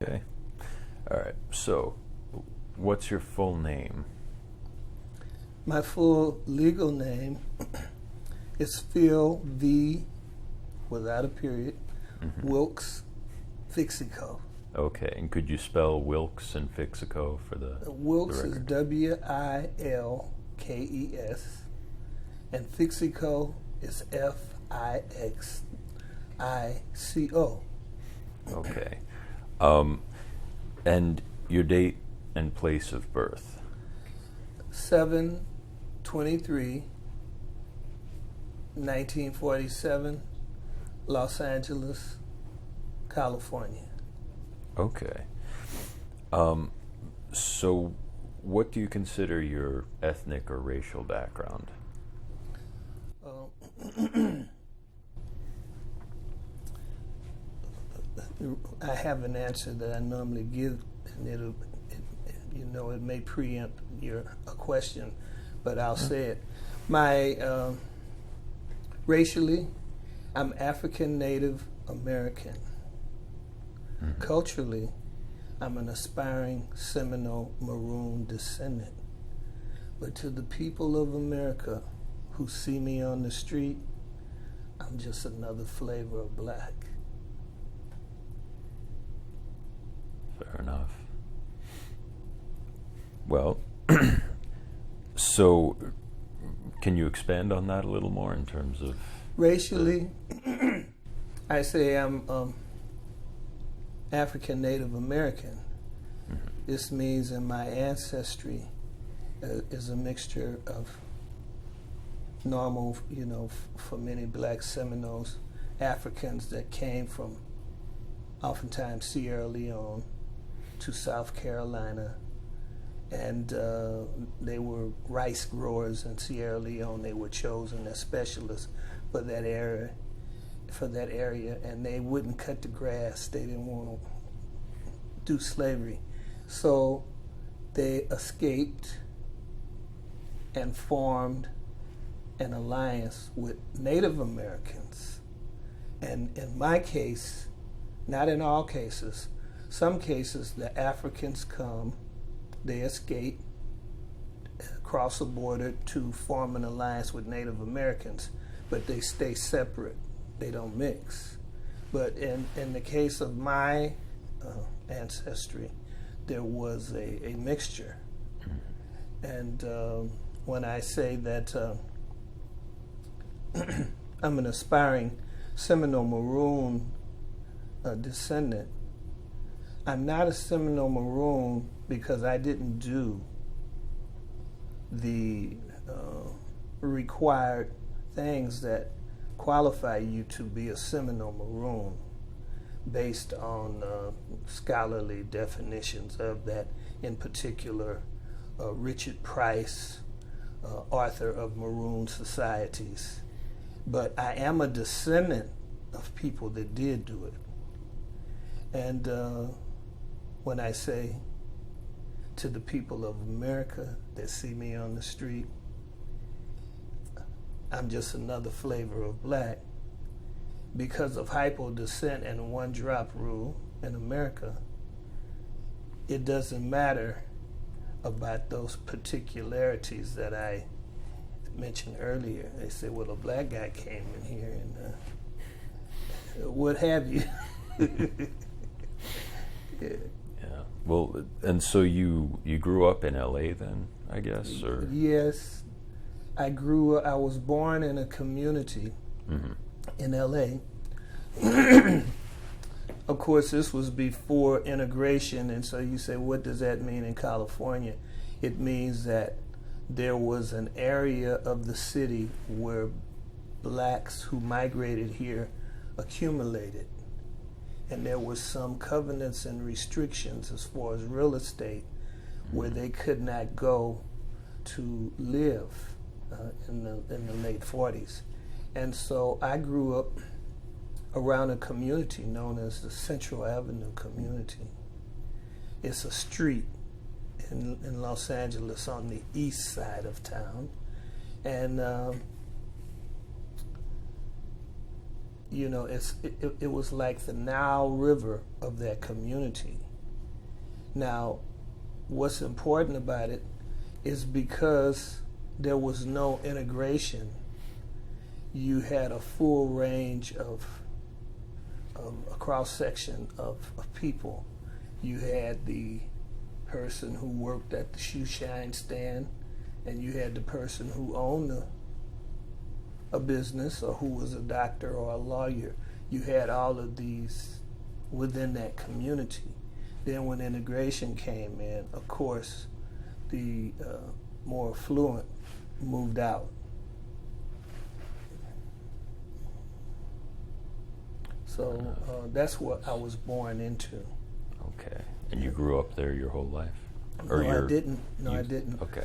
Okay. All right. So, what's your full name? My full legal name is Phil V, without a period, Wilkes Fixico. Okay. And could you spell Wilkes and Fixico for the Wilkes the is record? Wilkes, and Fixico is Fixico. Okay. And your date and place of birth? 7/23/1947, Los Angeles, California. Okay. So, what do you consider your ethnic or racial background? I have an answer that I normally give, and it may preempt a question, but I'll say it. My racially, I'm African Native American. Culturally, I'm an aspiring Seminole Maroon descendant. But to the people of America who see me on the street, I'm just another flavor of black. Fair enough. Well, so can you expand on that a little more in terms of Racially, I say I'm African Native American. This means in my ancestry is a mixture of normal, for many black Seminoles, Africans that came from oftentimes Sierra Leone to South Carolina, and they were rice growers in Sierra Leone. They were chosen as specialists for that area, and they wouldn't cut the grass. They didn't want to do slavery, so they escaped and formed an alliance with Native Americans. And in my case, not in all cases, some cases the Africans come, they escape, cross the border to form an alliance with Native Americans, but they stay separate. They don't mix. But in the case of my ancestry, there was a mixture. And when I say that I'm an aspiring Seminole Maroon descendant, I'm not a Seminole Maroon because I didn't do the required things that qualify you to be a Seminole Maroon based on scholarly definitions of that, in particular Richard Price, author of Maroon Societies. But I am a descendant of people that did do it. And when I say to the people of America that see me on the street, I'm just another flavor of black, because of hypo descent and one drop rule in America, it doesn't matter about those particularities that I mentioned earlier. They say, well, a black guy came in here and what have you. Yeah. Well, and so you grew up in LA then, I guess, or Yes, I was born in a community in LA. Of course, this was before integration, and so you say, what does that mean in California? It means that there was an area of the city where blacks who migrated here accumulated. And there were some covenants and restrictions as far as real estate where they could not go to live in the late 40s. And so I grew up around a community known as the Central Avenue community. It's a street in Los Angeles on the east side of town. And it was like the Nile River of that community. Now, what's important about it is because there was no integration, you had a full range of a cross-section of people. You had the person who worked at the shoe shine stand, and you had the person who owned a business or who was a doctor or a lawyer. You had all of these within that community. Then when integration came in, of course, the more affluent moved out. So that's what I was born into. Okay. And you grew up there your whole life? Or no, I didn't. No, I didn't. Okay.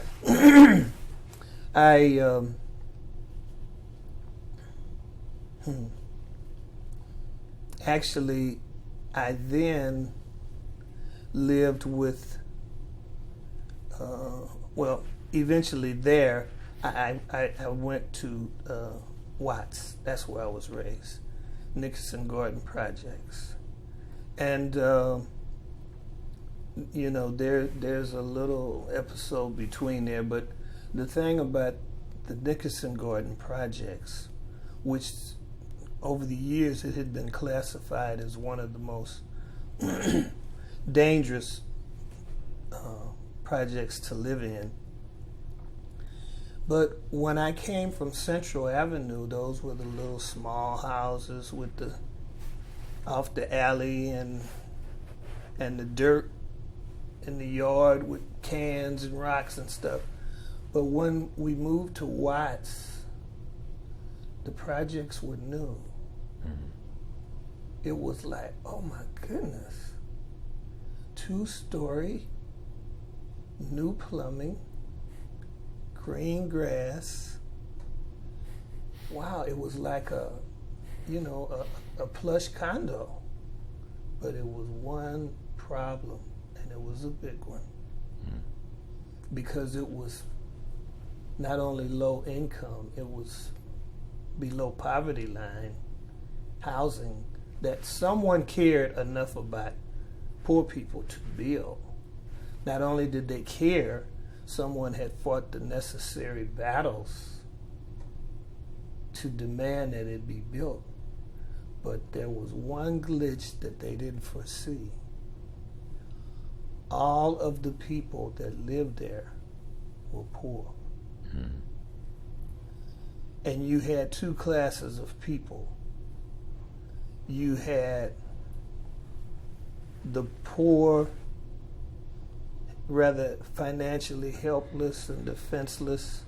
Actually, I then lived with, eventually there, I went to Watts. That's where I was raised, Nickerson Garden Projects. And, there's a little episode between there, but the thing about the Nickerson Garden Projects, which over the years it had been classified as one of the most dangerous projects to live in. But when I came from Central Avenue, those were the little small houses with the off the alley and the dirt in the yard with cans and rocks and stuff. But when we moved to Watts, the projects were new. Mm-hmm. It was like, oh my goodness, 2-story, new plumbing, green grass. Wow, it was like a plush condo. But it was one problem, and it was a big one. Mm. Because it was not only low income, it was below poverty line housing that someone cared enough about poor people to build. Not only did they care, someone had fought the necessary battles to demand that it be built. But there was one glitch that they didn't foresee. All of the people that lived there were poor. Mm-hmm. And you had two classes of people. You had the poor, rather financially helpless and defenseless,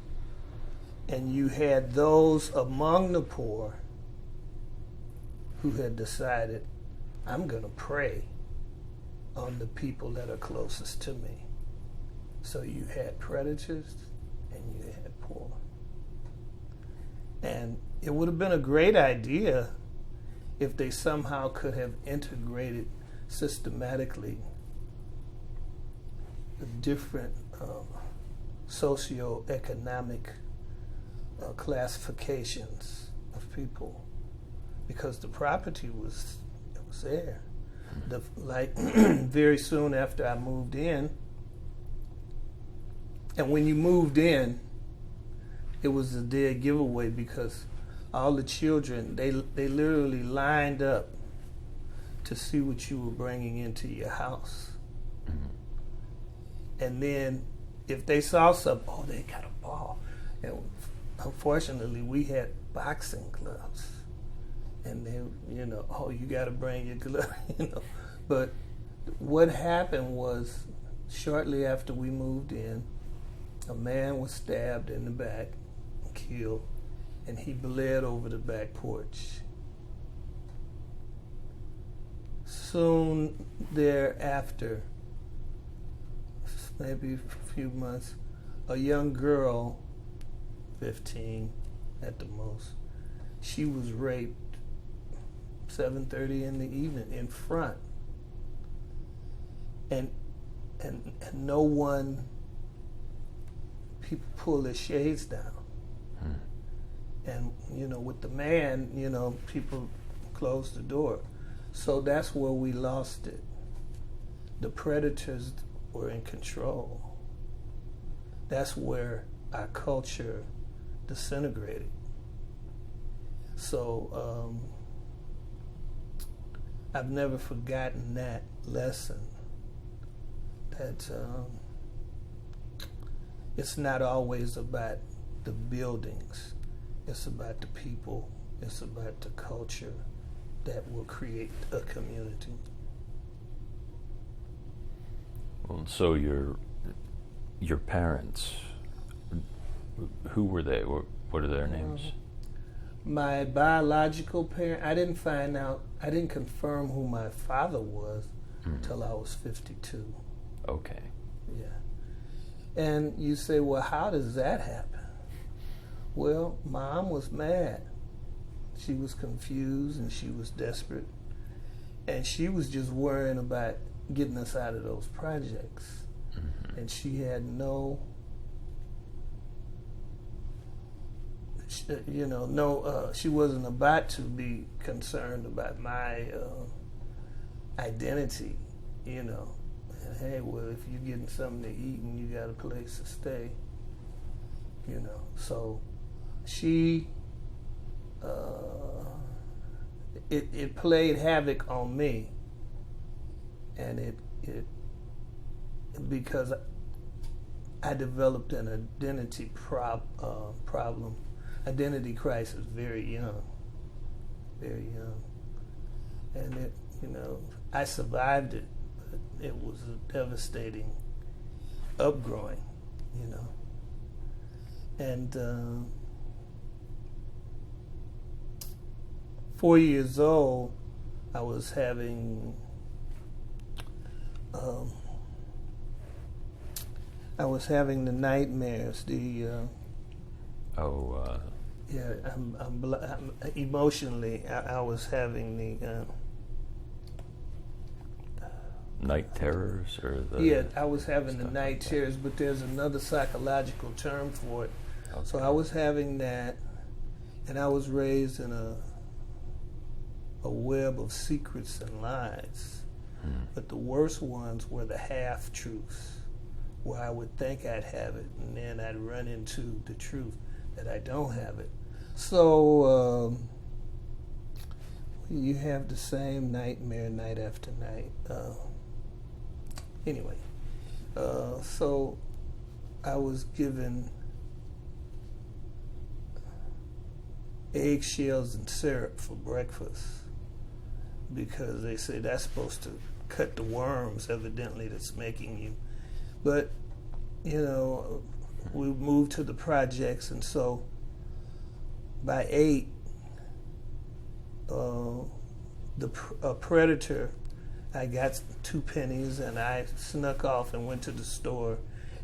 and you had those among the poor who had decided, I'm going to prey on the people that are closest to me. So you had predators and you had poor. And it would have been a great idea if they somehow could have integrated systematically the different socioeconomic classifications of people, because the property was there. Very soon after I moved in, and when you moved in, it was a dead giveaway because all the children, they literally lined up to see what you were bringing into your house. Mm-hmm. And then if they saw something, oh, they got a ball. And unfortunately, we had boxing gloves. And they, oh, you got to bring your glove, But what happened was, shortly after we moved in, a man was stabbed in the back and killed, and he bled over the back porch. Soon thereafter, maybe a few months, a young girl, 15 at the most, she was raped 7:30 in the evening in front, and no one, people pull their shades down. And with the man, people closed the door. So that's where we lost it. the predators were in control. That's where our culture disintegrated. So I've never forgotten that lesson, that it's not always about the buildings, it's about the people, it's about the culture that will create a community. Well, so your parents, who were they? What are their names? My biological parent, I didn't confirm who my father was until I was 52. Okay. Yeah. And you say, well, how does that happen? Well, Mom was mad. She was confused and she was desperate. And she was just worrying about getting us out of those projects. Mm-hmm. And she had she wasn't about to be concerned about my identity, And hey, well, if you're getting something to eat and you got a place to stay, So she, it played havoc on me, and it because I developed an identity problem. Identity crisis very young, and I survived it, but it was a devastating upgrowing, and 4 years old, I was having the nightmares, I'm emotionally, I was having the night terrors, or I was having the night terrors, but there's another psychological term for it. Okay. So I was having that, and I was raised in a web of secrets and lies. But the worst ones were the half-truths, where I would think I'd have it, and then I'd run into the truth that I don't have it. So you have the same nightmare night after night. So I was given eggshells and syrup for breakfast because they say that's supposed to cut the worms, evidently, that's making you. But, we moved to the projects, and so by 8, a predator, I got 2 pennies, and I snuck off and went to the store,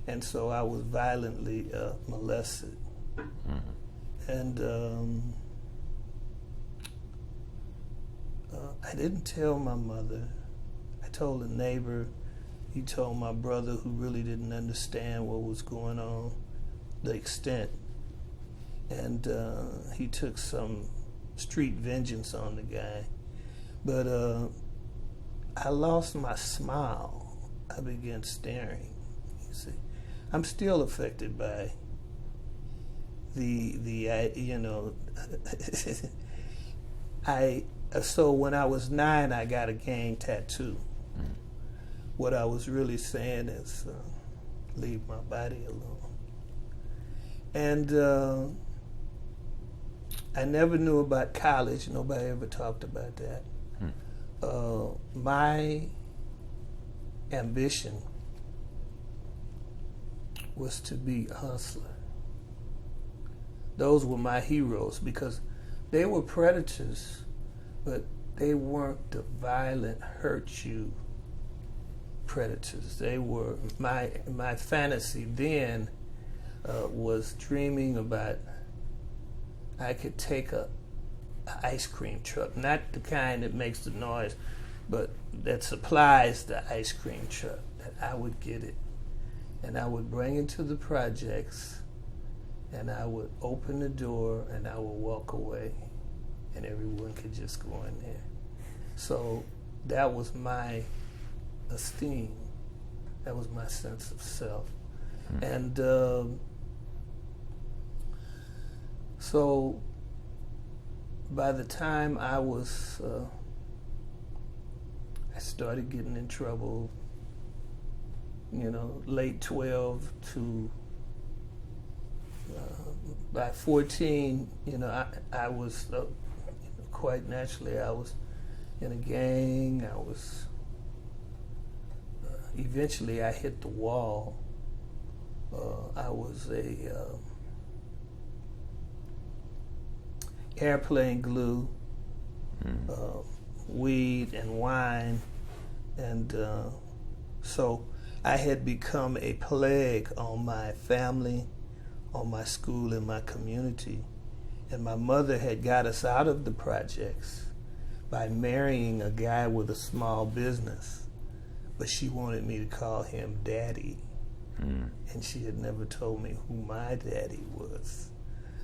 and so I was violently molested. Mm-hmm. And I didn't tell my mother. I told a neighbor. He told my brother, who really didn't understand what was going on, the extent. And he took some street vengeance on the guy. But I lost my smile. I began staring. You see, I'm still affected by So when I was 9, I got a gang tattoo. What I was really saying is, leave my body alone. And I never knew about college. Nobody ever talked about that. My ambition was to be a hustler. Those were my heroes because they were predators, but they weren't the violent, hurt you predators. They were my fantasy then was dreaming about I could take a ice cream truck, not the kind that makes the noise, but that supplies the ice cream truck, that I would get it and I would bring it to the projects and I would open the door and I would walk away and everyone could just go in there. So that was my esteem. That was my sense of self. And so by the time I started getting in trouble, late 12 to by 14, I was quite naturally, I was in a gang. I was eventually I hit the wall. I was a airplane glue, weed and wine, and so I had become a plague on my family, on my school, and my community. And my mother had got us out of the projects by marrying a guy with a small business, but she wanted me to call him Daddy. And she had never told me who my daddy was.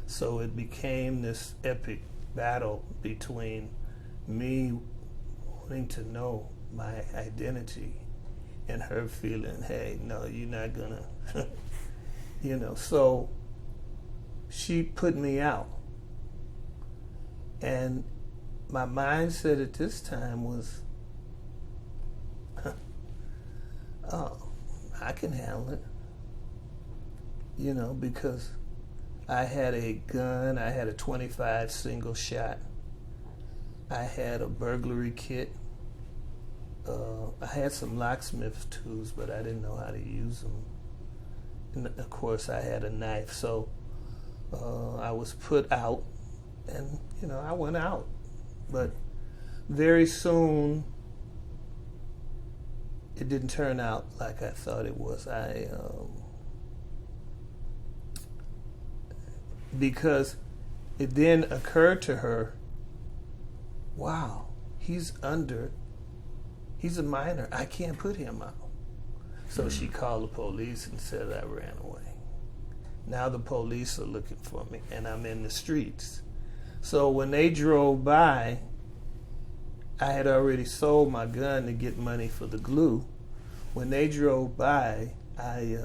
So it became this epic battle between me wanting to know my identity and her feeling, hey, no, you're not gonna, so she put me out. And my mindset at this time was, oh, I can handle it, because I had a gun, I had a .25 single shot, I had a burglary kit, I had some locksmith's tools, but I didn't know how to use them. And of course, I had a knife, so I was put out, and I went out. But very soon, it didn't turn out like I thought it was. Because it then occurred to her, wow, he's a minor. I can't put him out. So she called the police and said I ran away. Now the police are looking for me, and I'm in the streets. So when they drove by, I had already sold my gun to get money for the glue. When they drove by, I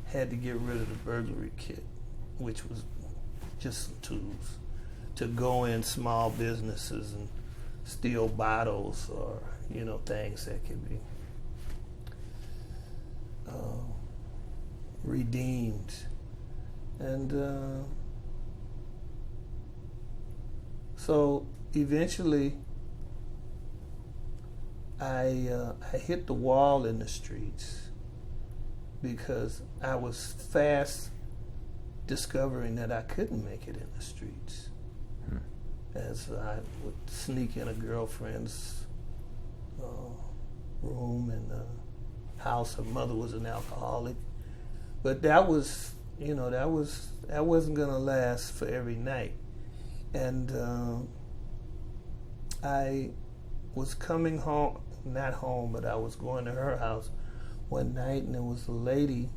had to get rid of the burglary kit, which was just some tools to go in small businesses and steal bottles or, things that could be redeemed. And so eventually I hit the wall in the streets because I was fast discovering that I couldn't make it in the streets. As I would sneak in a girlfriend's room in the house. Her mother was an alcoholic, but that was, that wasn't gonna last for every night. And I was coming home, not home, but I was going to her house one night, and there was a lady,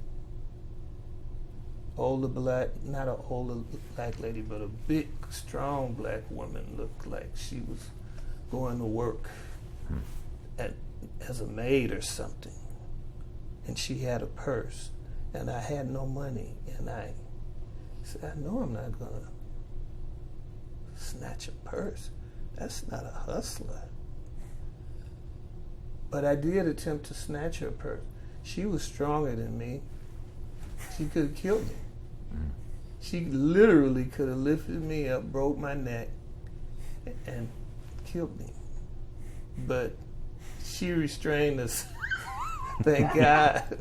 not an older black lady, but a big, strong black woman, looked like she was going to work as a maid or something. And she had a purse, and I had no money. And I said, I know I'm not going to snatch a purse. That's not a hustler. But I did attempt to snatch her purse. She was stronger than me. She could have killed me. She literally could have lifted me up, broke my neck, and killed me. But she restrained us. Thank God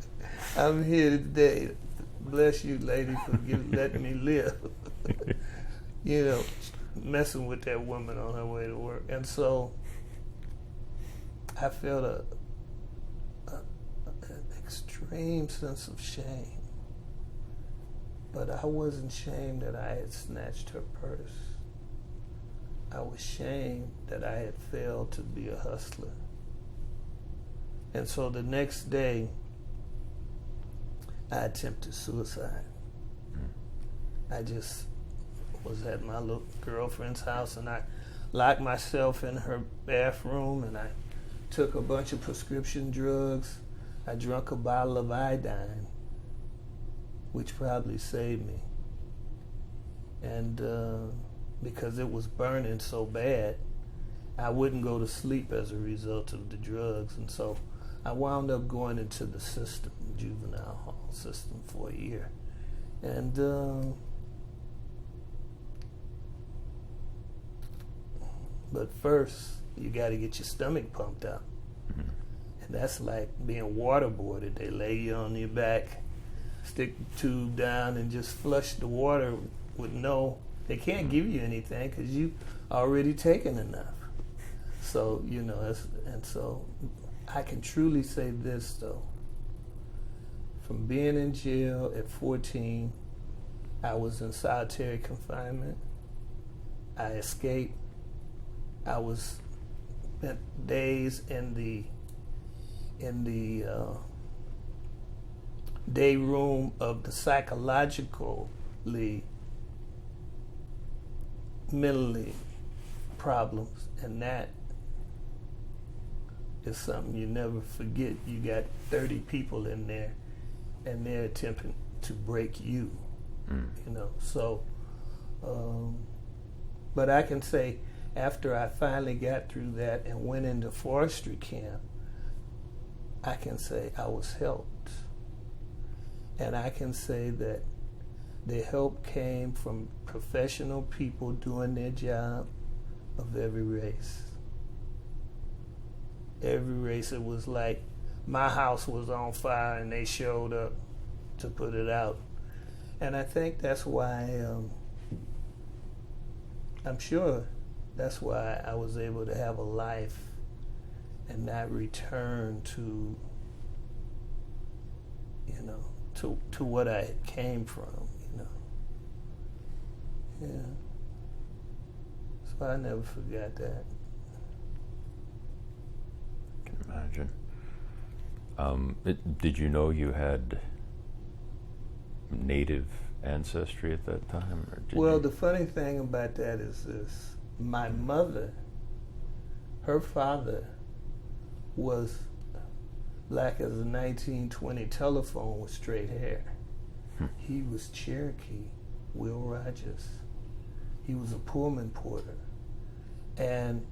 I'm here today. Bless you, lady, for letting me live. Messing with that woman on her way to work. And so I felt an extreme sense of shame. But I wasn't shamed that I had snatched her purse. I was shamed that I had failed to be a hustler. And so the next day, I attempted suicide. I just was at my little girlfriend's house, and I locked myself in her bathroom, and I took a bunch of prescription drugs. I drank a bottle of iodine, which probably saved me. And because it was burning so bad, I wouldn't go to sleep as a result of the drugs. And so I wound up going into the system, juvenile hall system, for a year. And but first, you got to get your stomach pumped up. Mm-hmm. And that's like being waterboarded. They lay you on your back, stick the tube down, and just flush the water with they can't give you anything because you already taken enough. So, and so I can truly say this, though. From being in jail at 14, I was in solitary confinement. I escaped. I was spent days in the day room of the psychologically, mentally problems, and that is something you never forget. You got 30 people in there, and they're attempting to break you. So, but I can say, after I finally got through that and went into forestry camp, I can say I was helped. And I can say that the help came from professional people doing their job of every race. Every race. It was like my house was on fire and they showed up to put it out. And I think that's why, I'm sure that's why I was able to have a life and not return to, to what I came from, Yeah. So I never forgot that. I can imagine. Did you know you had Native ancestry at that time? Or the funny thing about that is this. My mother, her father was black as a 1920 telephone with straight hair. He was Cherokee, Will Rogers. He was a Pullman porter. And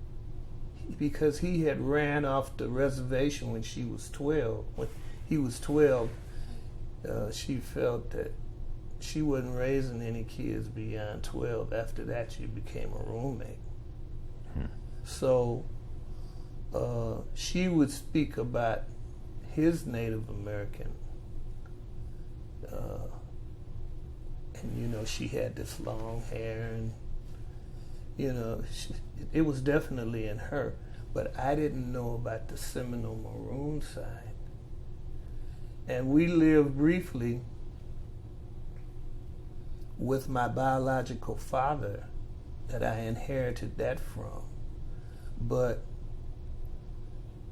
because he had ran off the reservation when she was 12, when he was 12, she felt that she wasn't raising any kids beyond 12. After that, she became a roommate. So she would speak about his Native American, and she had this long hair, and it was definitely in her. But I didn't know about the Seminole Maroon side. And we lived briefly with my biological father that I inherited that from. But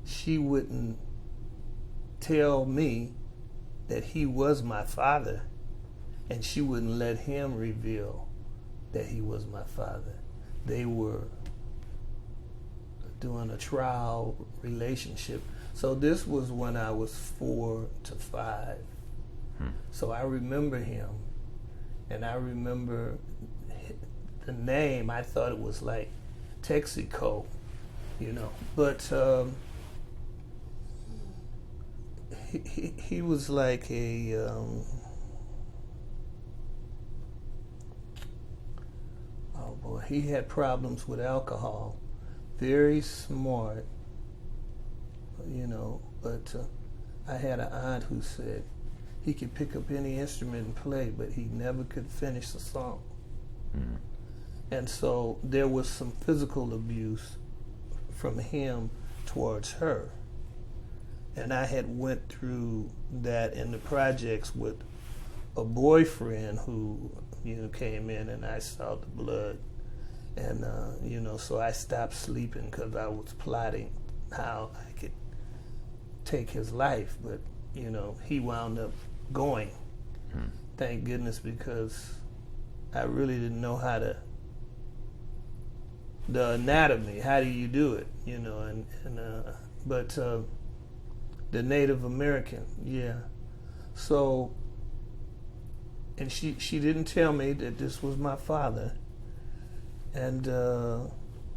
she wouldn't tell me that he was my father, and she wouldn't let him reveal that he was my father. They were doing a trial relationship. So this was when I was 4 to 5. So I remember him, and I remember the name. I thought it was like Texico, but he was like a he had problems with alcohol. Very smart, but I had an aunt who said he could pick up any instrument and play, but he never could finish a song. And so there was some physical abuse from him towards her. And I had went through that in the projects with a boyfriend who, came in, and I saw the blood. And, so I stopped sleeping because I was plotting how I could take his life. But, he wound up going. Thank goodness, because I really didn't know how to, the anatomy, how do you do it, and but the Native American, yeah. So, and she didn't tell me that this was my father. And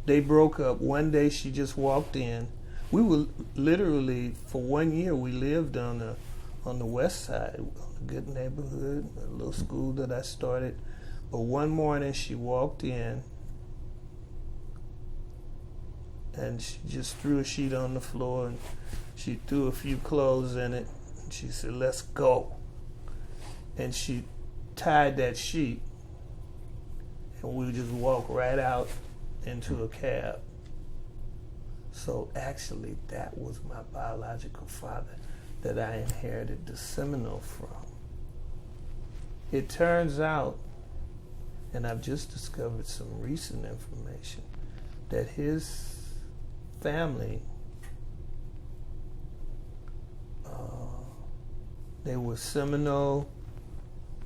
they broke up. One day she just walked in. We were literally, for 1 year, we lived on the west side, a good neighborhood, a little school that I started. But one morning she walked in and she just threw a sheet on the floor and she threw a few clothes in it. And she said, "Let's go." And she tied that sheet and we just walked right out into a cab. So actually that was my biological father that I inherited the Seminole from. It turns out, and I've just discovered some recent information, that his family, they were Seminole.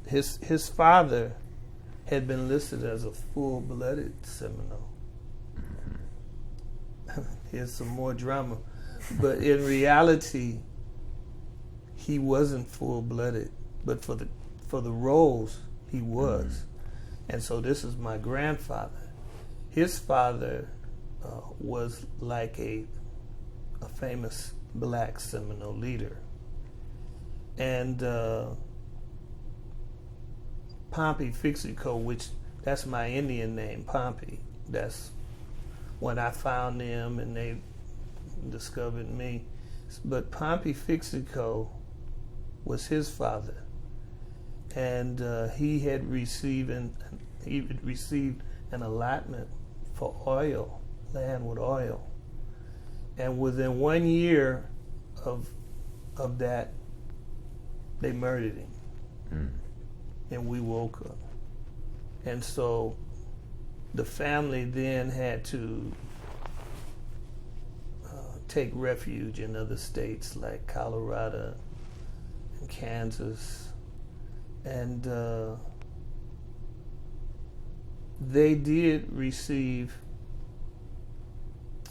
His father had been listed as a full-blooded Seminole. Here's some more drama. But in reality, he wasn't full-blooded, but for the roles, he was. And so this is my grandfather. His father was like a famous black Seminole leader. And Phil Fixico, which that's my Indian name, Pompey. That's when I found them and they discovered me. But Phil Fixico was his father. And he had received an allotment for oil, land with oil. And within 1 year of that, they murdered him. And we woke up. And so the family then had to take refuge in other states like Colorado and Kansas. And they did receive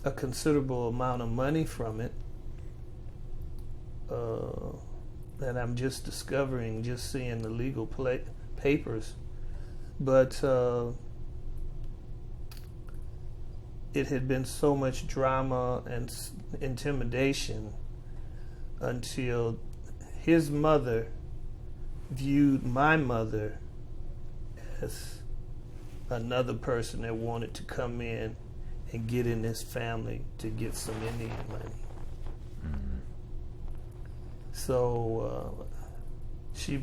a considerable amount of money from it that I'm just discovering, just seeing the legal papers. But it had been so much drama and intimidation until his mother viewed my mother as another person that wanted to come in and get in this family to get some Indian money. So she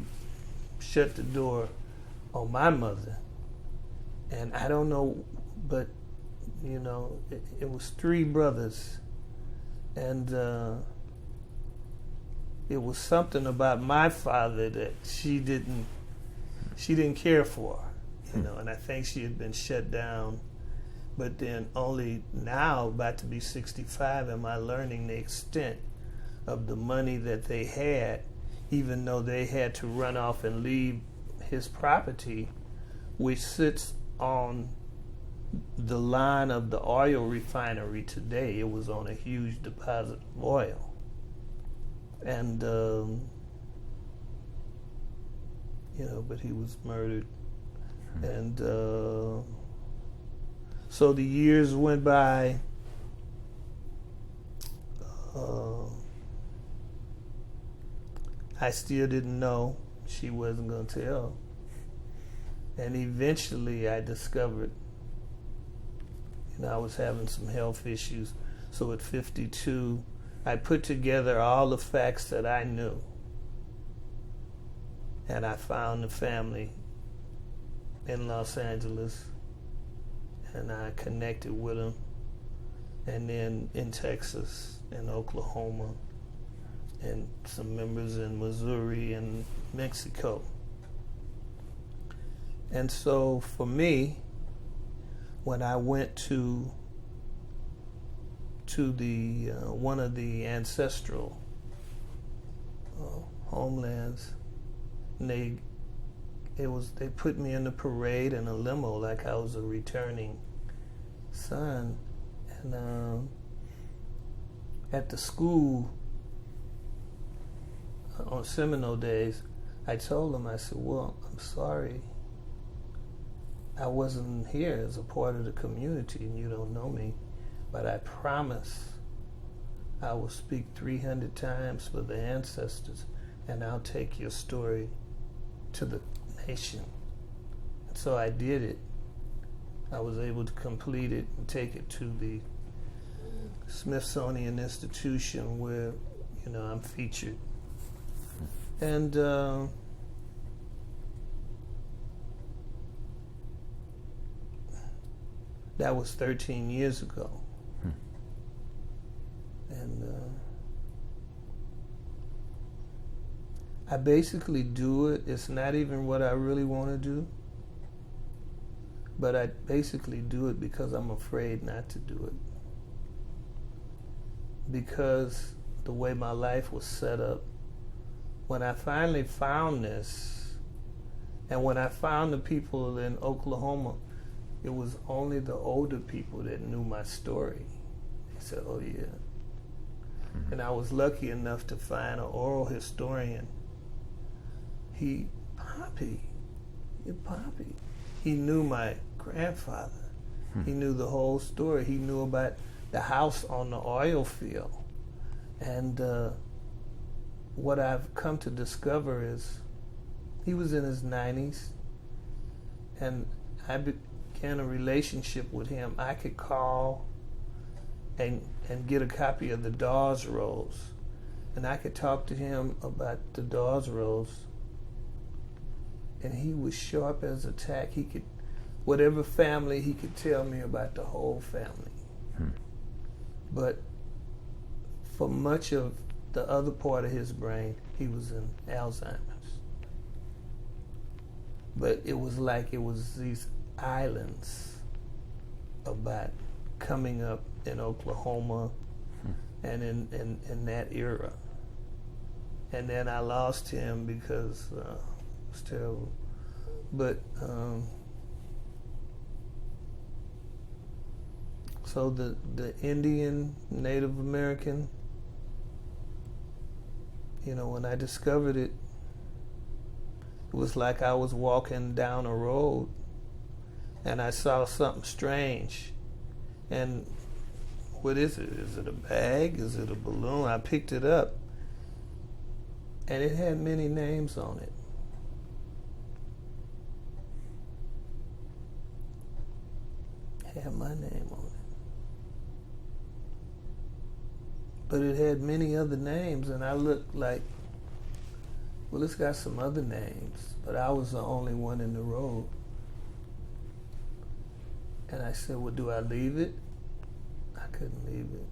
shut the door on my mother. And I don't know, but, you know, it was 3 brothers. And it was something about my father that she didn't care for, you know, and I think she had been shut down. But then only now, about to be 65, am I learning the extent of the money that they had, even though they had to run off and leave his property, which sits on the line of the oil refinery today. It was on a huge deposit of oil. And, you know, but he was murdered. And so the years went by. I still didn't know. She wasn't going to tell. And eventually I discovered, you know, I was having some health issues. So at 52, I put together all the facts that I knew. And I found the family in Los Angeles. And I connected with them. And then in Texas and Oklahoma. And some members in Missouri and Mexico. And so for me, when I went to the one of the ancestral homelands, and they put me in the parade in a limo like I was a returning son, and at the school on Seminole days, I told them, I said, well, I'm sorry, I wasn't here as a part of the community and you don't know me, but I promise I will speak 300 times for the ancestors and I'll take your story to the nation. And so I did it. I was able to complete it and take it to the Smithsonian Institution where, I'm featured. And that was 13 years ago. And I basically do it. It's not even what I really want to do. But I basically do it because I'm afraid not to do it. Because the way my life was set up, when I finally found this, and when I found the people in Oklahoma, it was only the older people that knew my story. They said, oh yeah. And I was lucky enough to find an oral historian. Poppy. He knew my grandfather. He knew the whole story. He knew about the house on the oil field. And what I've come to discover is he was in his 90s, and I began a relationship with him. I could call and get a copy of the Dawes Rolls, and I could talk to him about the Dawes Rolls, and he was sharp as a tack. He could, whatever family, he could tell me about the whole family. But for much of the other part of his brain, he was in Alzheimer's. But it was like it was these islands about coming up in Oklahoma and in that era. And then I lost him because it was terrible. But so the Indian, Native American, when I discovered it, it was like I was walking down a road and I saw something strange. And what is it? Is it a bag? Is it a balloon? I picked it up and it had many names on it. It had my name on it. But it had many other names, and I looked like, well, it's got some other names, but I was the only one in the road. And I said, well, do I leave it? I couldn't leave it.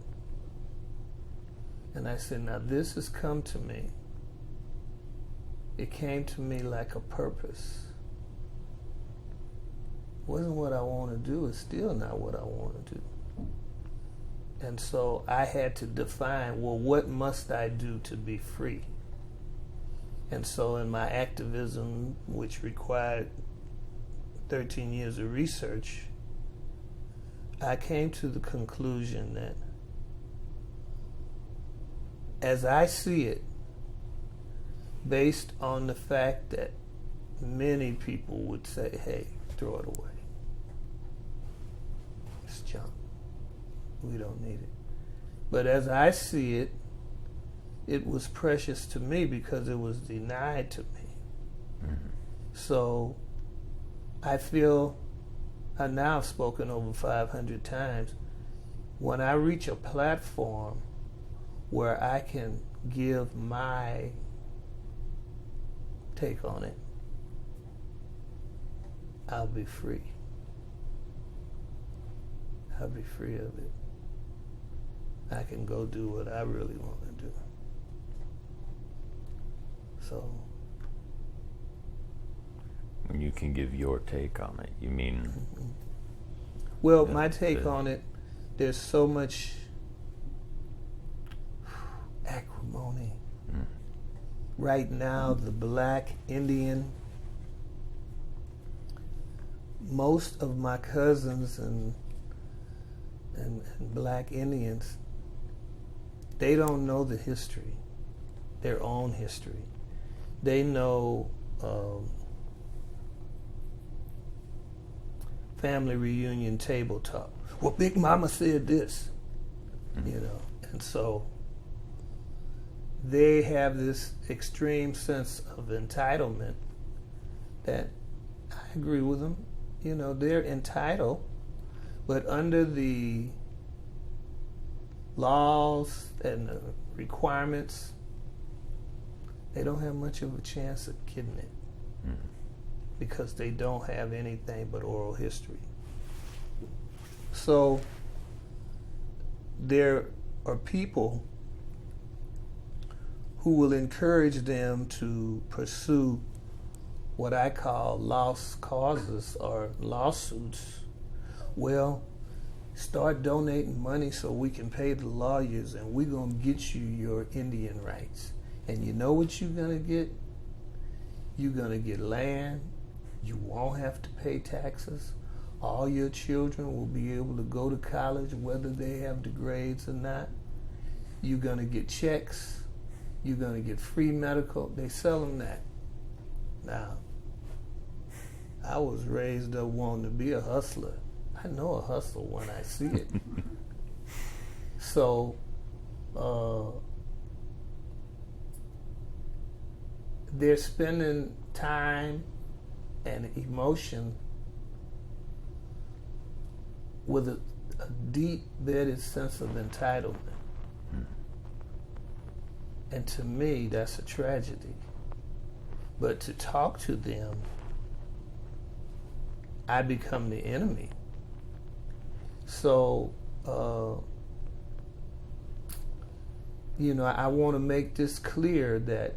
And I said, now this has come to me. It came to me like a purpose. It wasn't what I want to do. It's still not what I want to do. And so I had to define, well, what must I do to be free? And so in my activism, which required 13 years of research, I came to the conclusion that as I see it, based on the fact that many people would say, hey, throw it away. It's junk. We don't need it. But as I see it, it was precious to me because it was denied to me. So I feel, I now have spoken over 500 times, when I reach a platform where I can give my take on it, I'll be free. I'll be free of it. I can go do what I really want to do. So. When you can give your take on it, you mean? Well, my take on it, there's so much acrimony. Right now, the black Indian, most of my cousins and black Indians, they don't know the history, their own history. They know family reunion table talk. Well, Big Mama said this, you know, and so they have this extreme sense of entitlement that I agree with them. You know, they're entitled, but under the laws and the requirements, they don't have much of a chance of getting it because they don't have anything but oral history. So there are people who will encourage them to pursue what I call lost causes or lawsuits. Well, start donating money so we can pay the lawyers and we're going to get you your Indian rights. And you know what you're going to get? You're going to get land. You won't have to pay taxes. All your children will be able to go to college whether they have the grades or not. You're going to get checks. You're going to get free medical. They sell them that. Now, I was raised up wanting to be a hustler. I know a hustle when I see it. So, they're spending time and emotion with a deep-bedded sense of entitlement. And to me, that's a tragedy. But to talk to them, I become the enemy. So, you know, I want to make this clear that,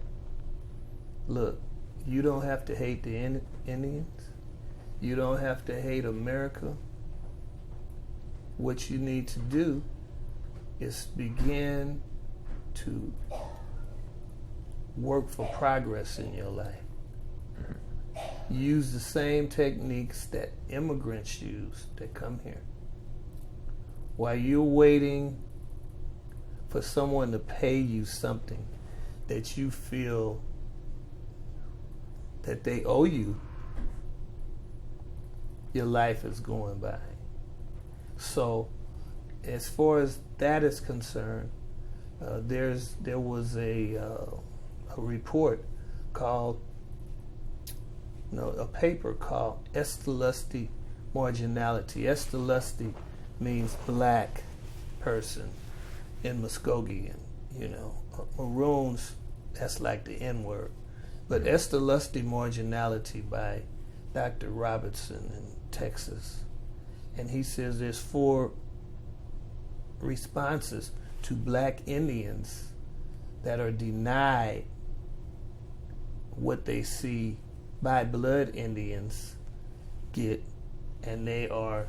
look, you don't have to hate the Indians. You don't have to hate America. What you need to do is begin to work for progress in your life. Use the same techniques that immigrants use that come here. While you're waiting for someone to pay you something that you feel that they owe you, your life is going by. So, as far as that is concerned, there was a report called, a paper called Estelusty Marginality. Estelusty means black person in Muskogee, Maroons, that's like the N-word. But Estelusty Marginality by Dr. Robertson in Texas. And he says there's 4 responses to black Indians that are denied what they see by blood Indians get, and they are,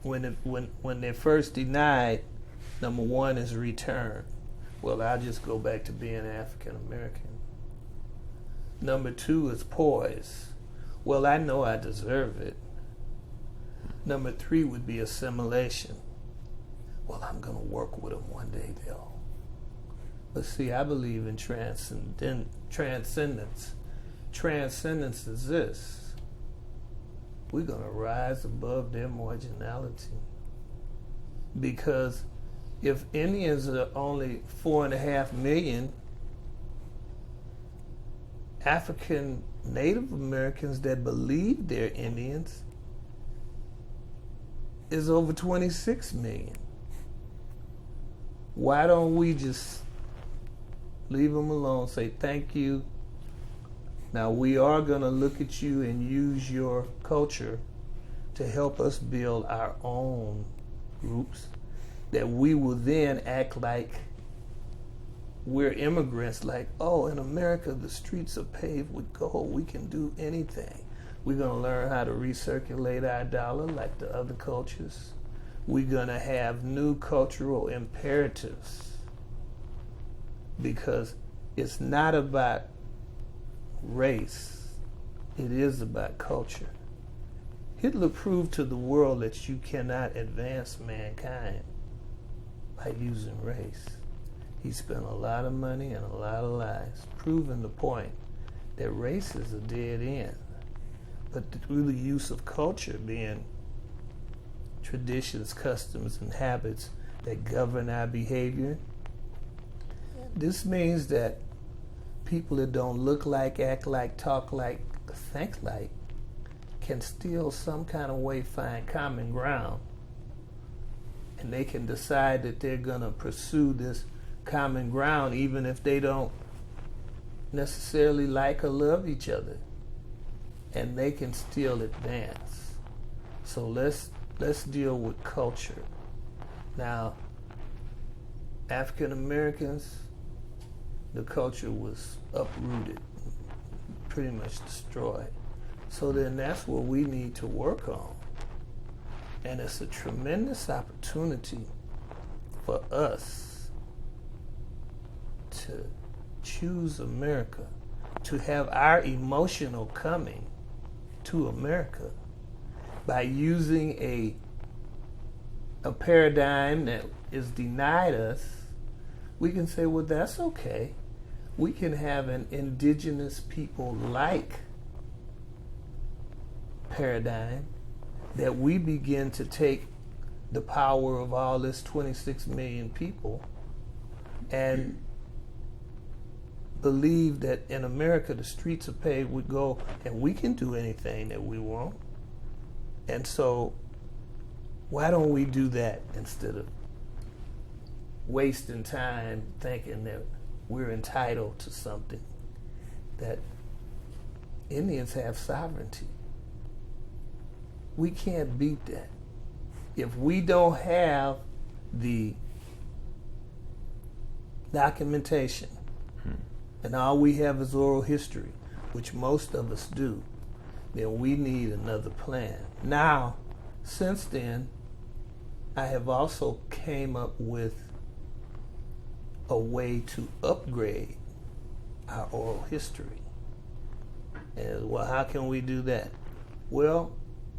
when they're first denied, number 1 is return. Well, I'll just go back to being African American. Number 2 is poise. Well, I know I deserve it. Number 3 would be assimilation. Well, I'm going to work with them one day, though. But see, I believe in transcendence. Transcendence is this. We're going to rise above their marginality. Because if Indians are only 4.5 million, African Native Americans that believe they're Indians is over 26 million. Why don't we just leave them alone, say thank you. Now we are going to look at you and use your culture to help us build our own groups that we will then act like we're immigrants, like, oh, in America the streets are paved with gold. We can do anything. We're going to learn how to recirculate our dollar like the other cultures. We're going to have new cultural imperatives because it's not about race. It is about culture. Hitler proved to the world that you cannot advance mankind by using race. He spent a lot of money and a lot of lives proving the point that race is a dead end. But through the use of culture being traditions, customs, and habits that govern our behavior, this means that people that don't look like, act like, talk like, think like can still some kind of way find common ground, and they can decide that they're going to pursue this common ground even if they don't necessarily like or love each other, and they can still advance. So let's deal with culture. Now, African Americans, the culture was uprooted, pretty much destroyed. So then that's what we need to work on. And it's a tremendous opportunity for us to choose America, to have our emotional coming to America by using a paradigm that is denied us. We can say, well, that's okay. We can have an indigenous people-like paradigm that we begin to take the power of all this 26 million people and believe that in America the streets of paved with gold and we can do anything that we want. And so why don't we do that instead of wasting time thinking that we're entitled to something, that Indians have sovereignty. We can't beat that. If we don't have the documentation and all we have is oral history, which most of us do, then we need another plan. Now, since then, I have also came up with a way to upgrade our oral history. And well, how can we do that? Well,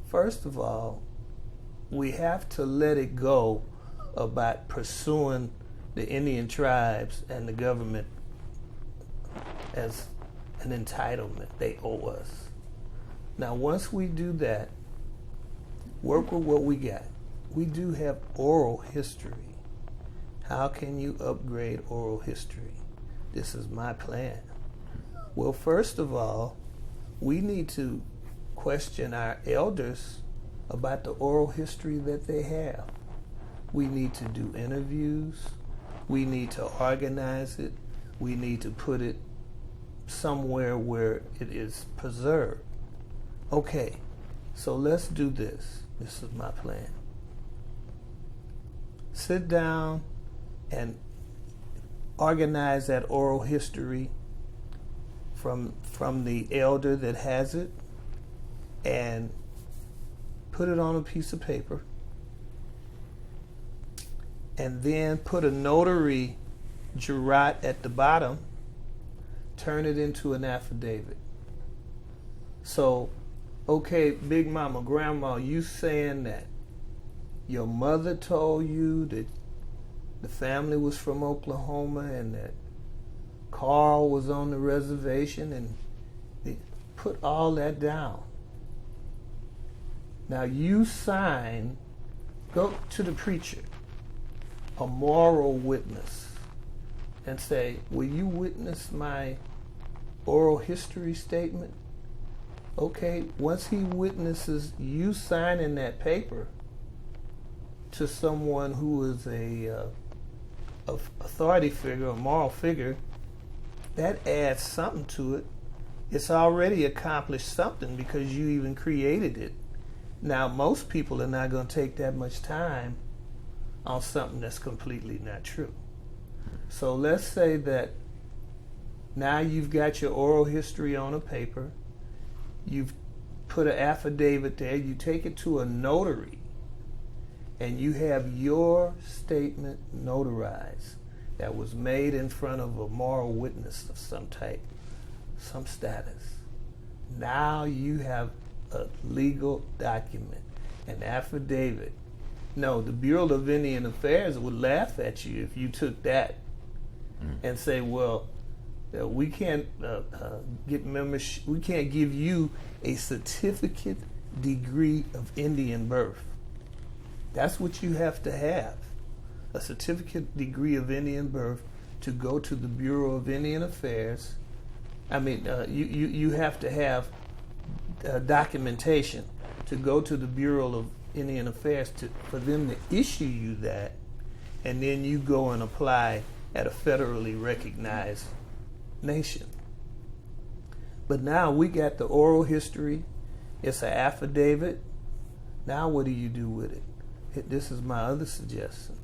first of all, we have to let it go about pursuing the Indian tribes and the government as an entitlement they owe us. Now, once we do that, work with what we got. We do have oral history. How can you upgrade oral history? This is my plan. Well, first of all, we need to question our elders about the oral history that they have. We need to do interviews. We need to organize it. We need to put it somewhere where it is preserved. Okay, so let's do this. This is my plan. Sit down and organize that oral history from the elder that has it, and put it on a piece of paper, and then put a notary jurat at the bottom, turn it into an affidavit. So, okay, Big Mama, Grandma, you saying that your mother told you that the family was from Oklahoma and that Carl was on the reservation, and they put all that down. Now you sign, go to the preacher, a moral witness, and say, will you witness my oral history statement? Okay, once he witnesses you signing that paper to someone who is a authority figure, a moral figure, that adds something to it. It's already accomplished something because you even created it. Now, most people are not going to take that much time on something that's completely not true. So let's say that now you've got your oral history on a paper, you've put an affidavit there, you take it to a notary, and you have your statement notarized that was made in front of a moral witness of some type, some status. Now you have a legal document, an affidavit No, the Bureau of Indian Affairs would laugh at you if you took that and say, well, we can't get membership, we can't give you a certificate degree of Indian birth. That's what you have to have, a certificate degree of Indian birth to go to the Bureau of Indian Affairs. I mean, you have to have documentation to go to the Bureau of Indian Affairs for them to issue you that, and then you go and apply at a federally recognized nation. But now we got the oral history. It's an affidavit. Now what do you do with it? This is my other suggestion.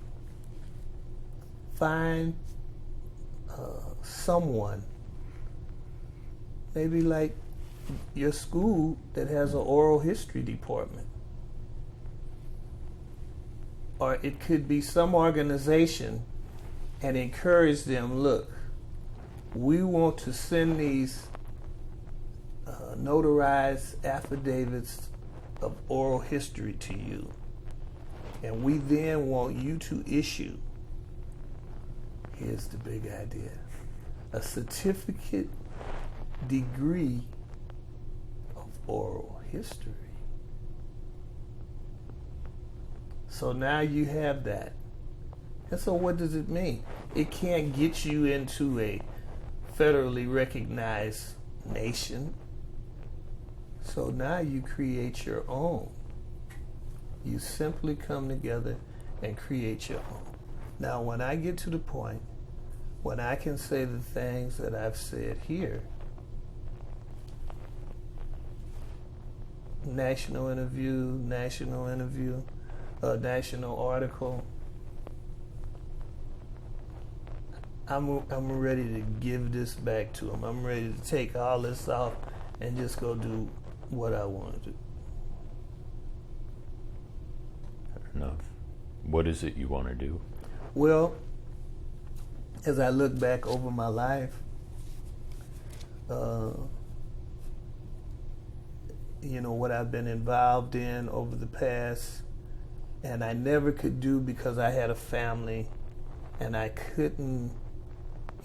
Find someone, maybe like your school, that has an oral history department. Or it could be some organization, and encourage them, look, we want to send these notarized affidavits of oral history to you. And we then want you to issue, here's the big idea, a certificate degree of oral history. So now you have that. And so what does it mean? It can't get you into a federally recognized nation. So now you create your own. You simply come together and create your own. Now, when I get to the point when I can say the things that I've said here, national article, I'm ready to give this back to them. I'm ready to take all this off and just go do what I want to do. Fair enough. What is it you want to do? Well, as I look back over my life, what I've been involved in over the past, and I never could do because I had a family, and I couldn't,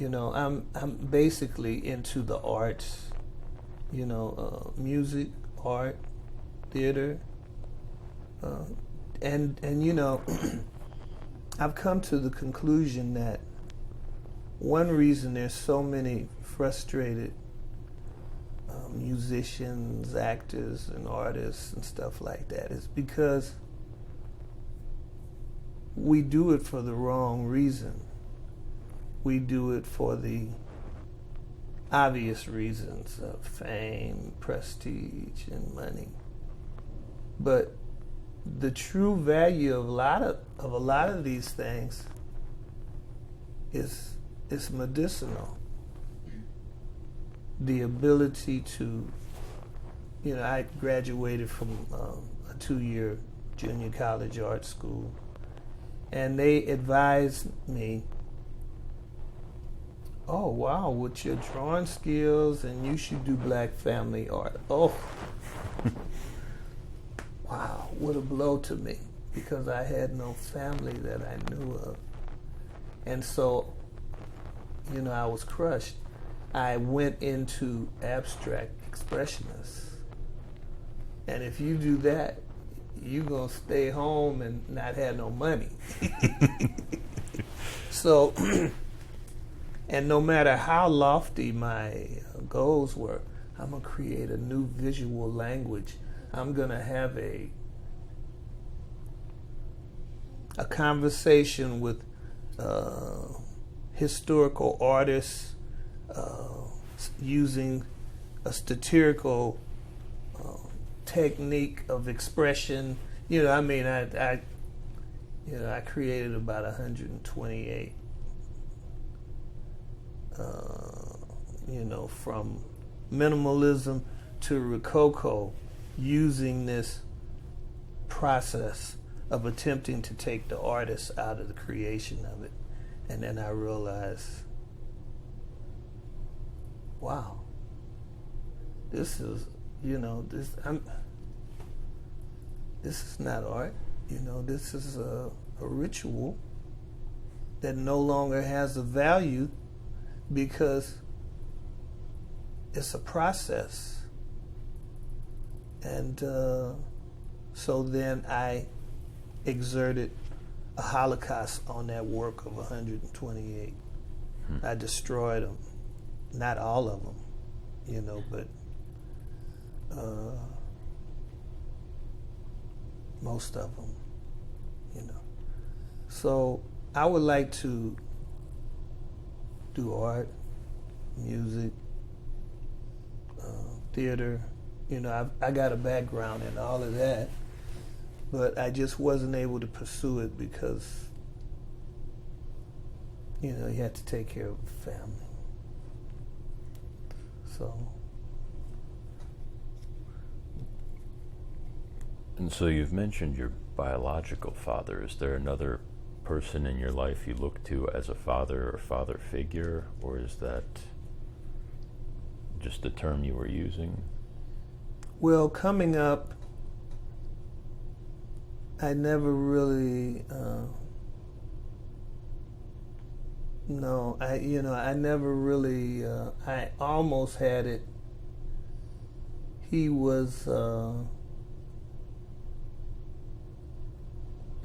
I'm basically into the arts, music, art, theater, and I've come to the conclusion that one reason there's so many frustrated musicians, actors, and artists and stuff like that is because we do it for the wrong reason. We do it for the obvious reasons of fame, prestige, and money. But the true value of a lot of these things is medicinal. The ability to, I graduated from a 2-year junior college art school, and they advised me, oh wow, with your drawing skills, and you should do black family art. Oh, wow, what a blow to me, because I had no family that I knew of. And so, I was crushed. I went into abstract expressionists. And if you do that, you're going to stay home and not have no money. So, and no matter how lofty my goals were, I'm going to create a new visual language. I'm going to have a conversation with historical artists using a satirical technique of expression. I created about 128 from minimalism to Rococo, using this process of attempting to take the artist out of the creation of it. And then I realized, wow, this is, this is not art. this is a ritual that no longer has a value because it's a process. And so then I exerted a Holocaust on that work of 128. I destroyed them. Not all of them, but most of them, So I would like to do art, music, theater. I got a background in all of that, but I just wasn't able to pursue it because, you had to take care of the family. So. And so you've mentioned your biological father. Is there another person in your life you look to as a father or father figure, or is that just the term you were using? Well, coming up, I never really, I never really, I almost had it. He was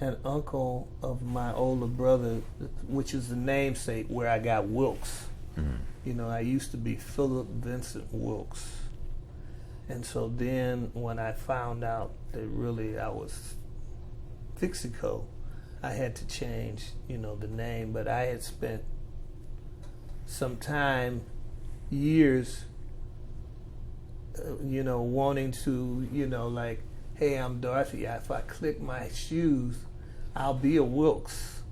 an uncle of my older brother, which is the namesake where I got Wilkes. Mm-hmm. I used to be Philip Vincent Wilkes. And so then when I found out that really I was Fixico, I had to change, the name. But I had spent some time, years, wanting to, like, hey, I'm Dorothy. If I click my shoes, I'll be a Wilkes.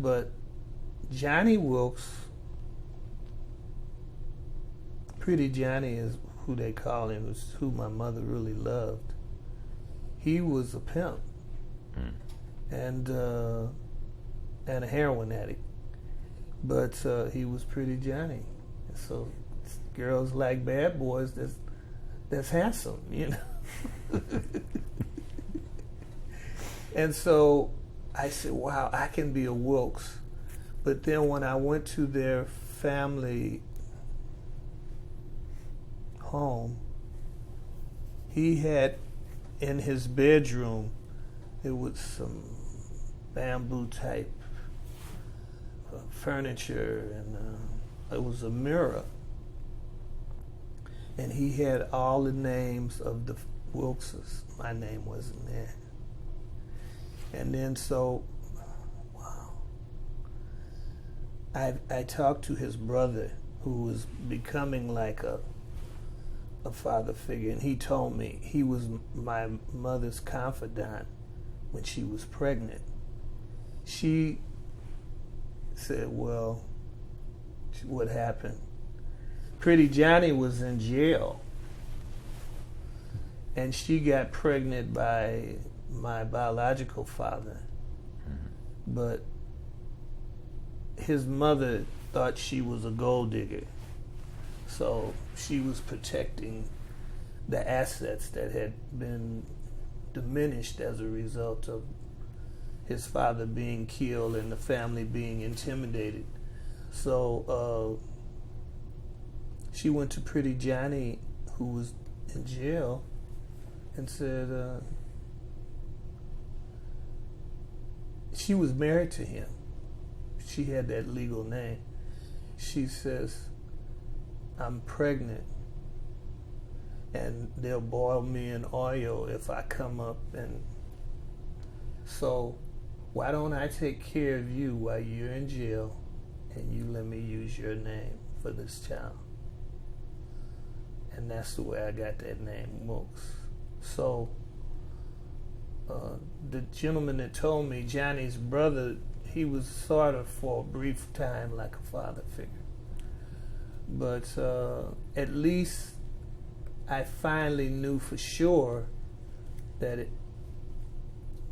But Johnny Wilkes, Pretty Johnny is who they call him, is who my mother really loved. He was a pimp and a heroin addict, but he was Pretty Johnny. And so girls like bad boys that's handsome, And so I said, wow, I can be a Wilkes. But then when I went to their family home, he had in his bedroom, it was some bamboo type furniture, and it was a mirror. And he had all the names of the Wilkeses. My name wasn't there. And then so, wow. I talked to his brother, who was becoming like a father figure, and he told me he was my mother's confidant when she was pregnant. She said, well, what happened? Pretty Johnny was in jail, and she got pregnant by my biological father. Mm-hmm. But his mother thought she was a gold digger, so she was protecting the assets that had been diminished as a result of his father being killed and the family being intimidated. So she went to Pretty Johnny, who was in jail, and said she was married to him. She had that legal name. She says, I'm pregnant, and they'll boil me in oil if I come up, and so why don't I take care of you while you're in jail, and you let me use your name for this child? And that's the way I got that name, Wilkes. So the gentleman that told me, Johnny's brother, he was sort of for a brief time like a father figure. But at least I finally knew for sure that it,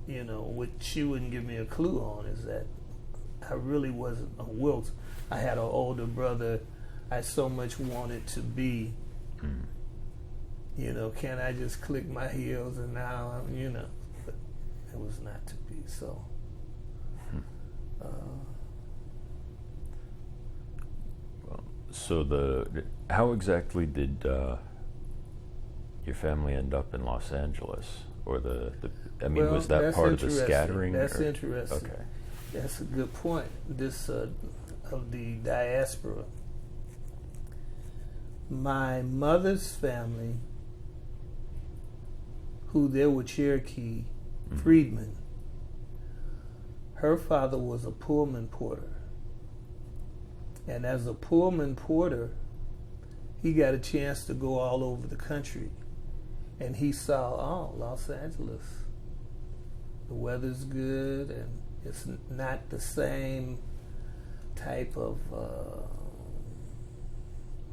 what she wouldn't give me a clue on is that I really wasn't a Wilkes. I had an older brother I so much wanted to be. Can I just click my heels and now I'm, It was not to be. So. So how exactly did your family end up in Los Angeles, or was that part of the scattering? That's interesting. Okay, that's a good point. This of the diaspora. My mother's family, who they were Cherokee freedmen. Her father was a Pullman porter. And as a Pullman porter, he got a chance to go all over the country. And he saw, Los Angeles. The weather's good, and it's not the same type of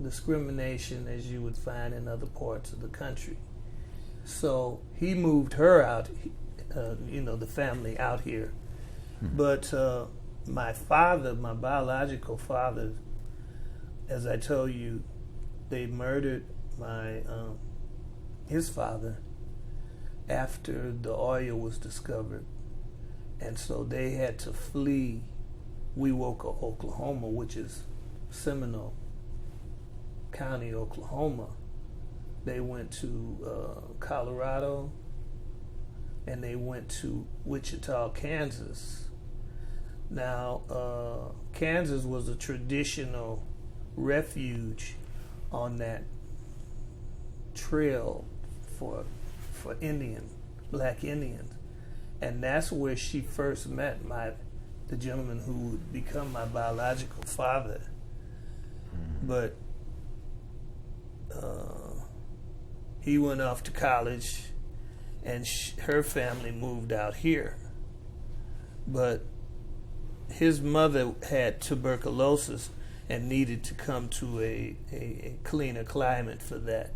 discrimination as you would find in other parts of the country. So he moved her out, the family out here. But my father, my biological father, as I told you, they murdered his father after the oil was discovered. And so they had to flee Wewoka, Oklahoma, which is Seminole County, Oklahoma. They went to Colorado, and they went to Wichita, Kansas. Now, Kansas was a traditional refuge on that trail for black Indians. And that's where she first met the gentleman who would become my biological father. But he went off to college, and her family moved out here. But his mother had tuberculosis and needed to come to a cleaner climate for that.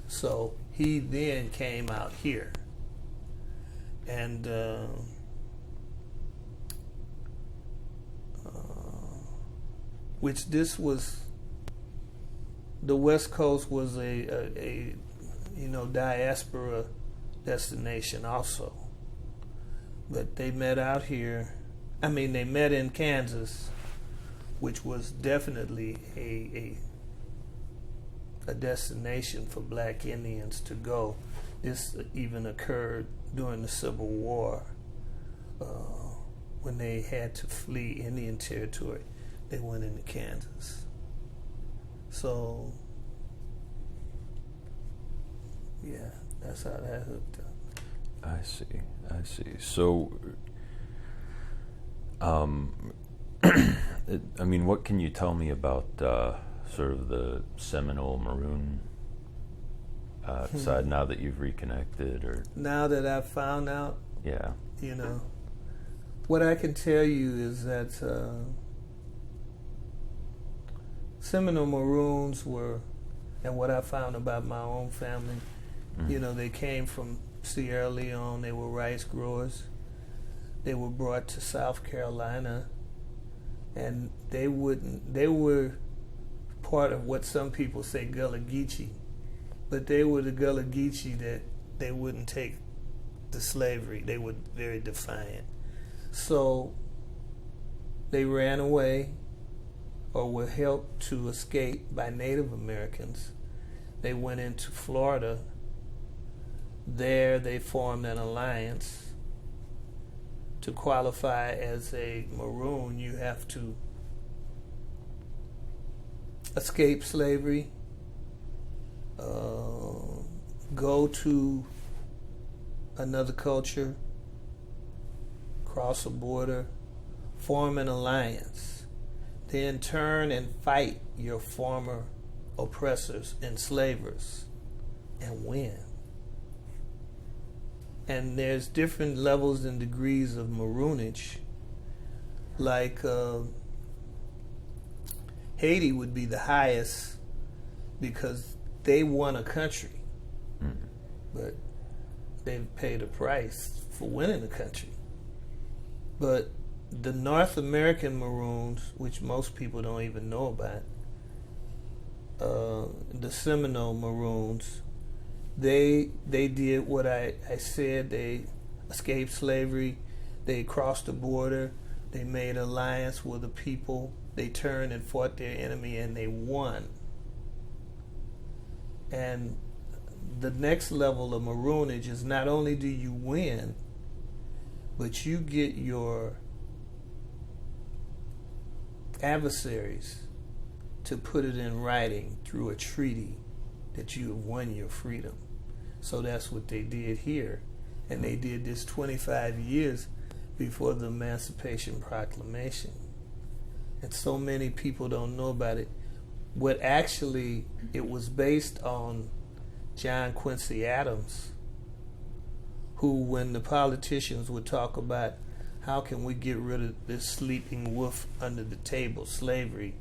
So he then came out here. And which this was, the West Coast was a diaspora destination also. But they met out here. They met in Kansas, which was definitely a destination for black Indians to go. This even occurred during the Civil War, when they had to flee Indian territory. They went into Kansas. So, yeah, that's how that hooked up. I see. So, what can you tell me about sort of the Seminole Maroon side now that you've reconnected? Or now that I've found out? Yeah. What I can tell you is that Seminole Maroons were, and what I found about my own family, they came from Sierra Leone. They were rice growers. They were brought to South Carolina, and they were part of what some people say Gullah Geechee, but they were the Gullah Geechee that they wouldn't take the slavery. They were very defiant. So they ran away or were helped to escape by Native Americans. They went into Florida. There they formed an alliance. To qualify as a Maroon, you have to escape slavery, go to another culture, cross a border, form an alliance, then turn and fight your former oppressors, enslavers, and win. And there's different levels and degrees of Maroonage. Like Haiti would be the highest because they won a country, but they've paid a price for winning a country. But the North American Maroons, which most people don't even know about, the Seminole Maroons, they did what I said. They escaped slavery. They crossed the border. They made alliance with the people. They turned and fought their enemy, and they won. And the next level of maroonage is not only do you win, but you get your adversaries to put it in writing through a treaty that you have won your freedom. So that's what they did here. And they did this 25 years before the Emancipation Proclamation. And so many people don't know about it. What actually, it was based on John Quincy Adams, who, when the politicians would talk about how can we get rid of this sleeping wolf under the table, slavery,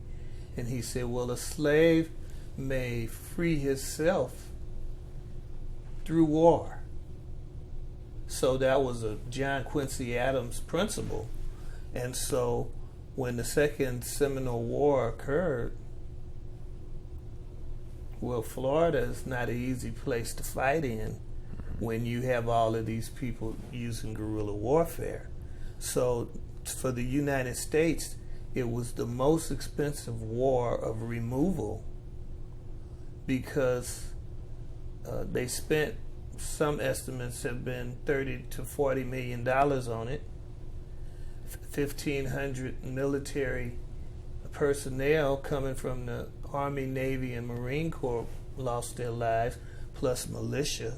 and he said, well, a slave may free himself through war. So that was a John Quincy Adams principle. And so when the Second Seminole War occurred, well, Florida is not an easy place to fight in when you have all of these people using guerrilla warfare. So for the United States, it was the most expensive war of removal because they spent, some estimates have been $30 to $40 million on it. 1,500 military personnel coming from the Army, Navy, and Marine Corps lost their lives, plus militia,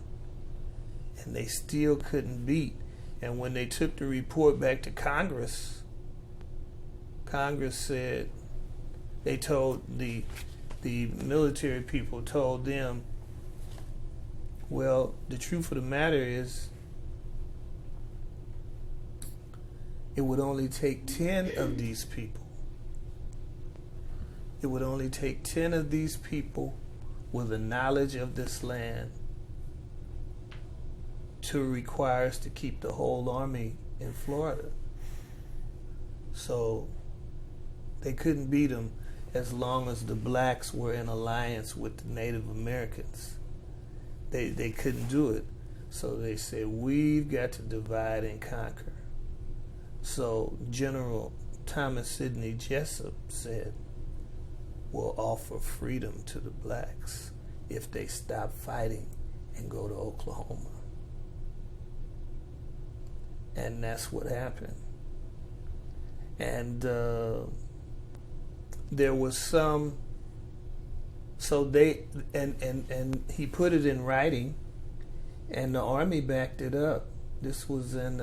and they still couldn't beat. And when they took the report back to Congress, Congress said, they told the military people told them, well, the truth of the matter is it would only take 10 of these people. It would only take 10 of these people with a knowledge of this land to require us to keep the whole army in Florida. So they couldn't beat them as long as the blacks were in alliance with the Native Americans. They couldn't do it. So they said, we've got to divide and conquer. So General Thomas Sidney Jessup said, we'll offer freedom to the blacks if they stop fighting and go to Oklahoma. And that's what happened. And there was some, so they, and he put it in writing, and the Army backed it up. This was in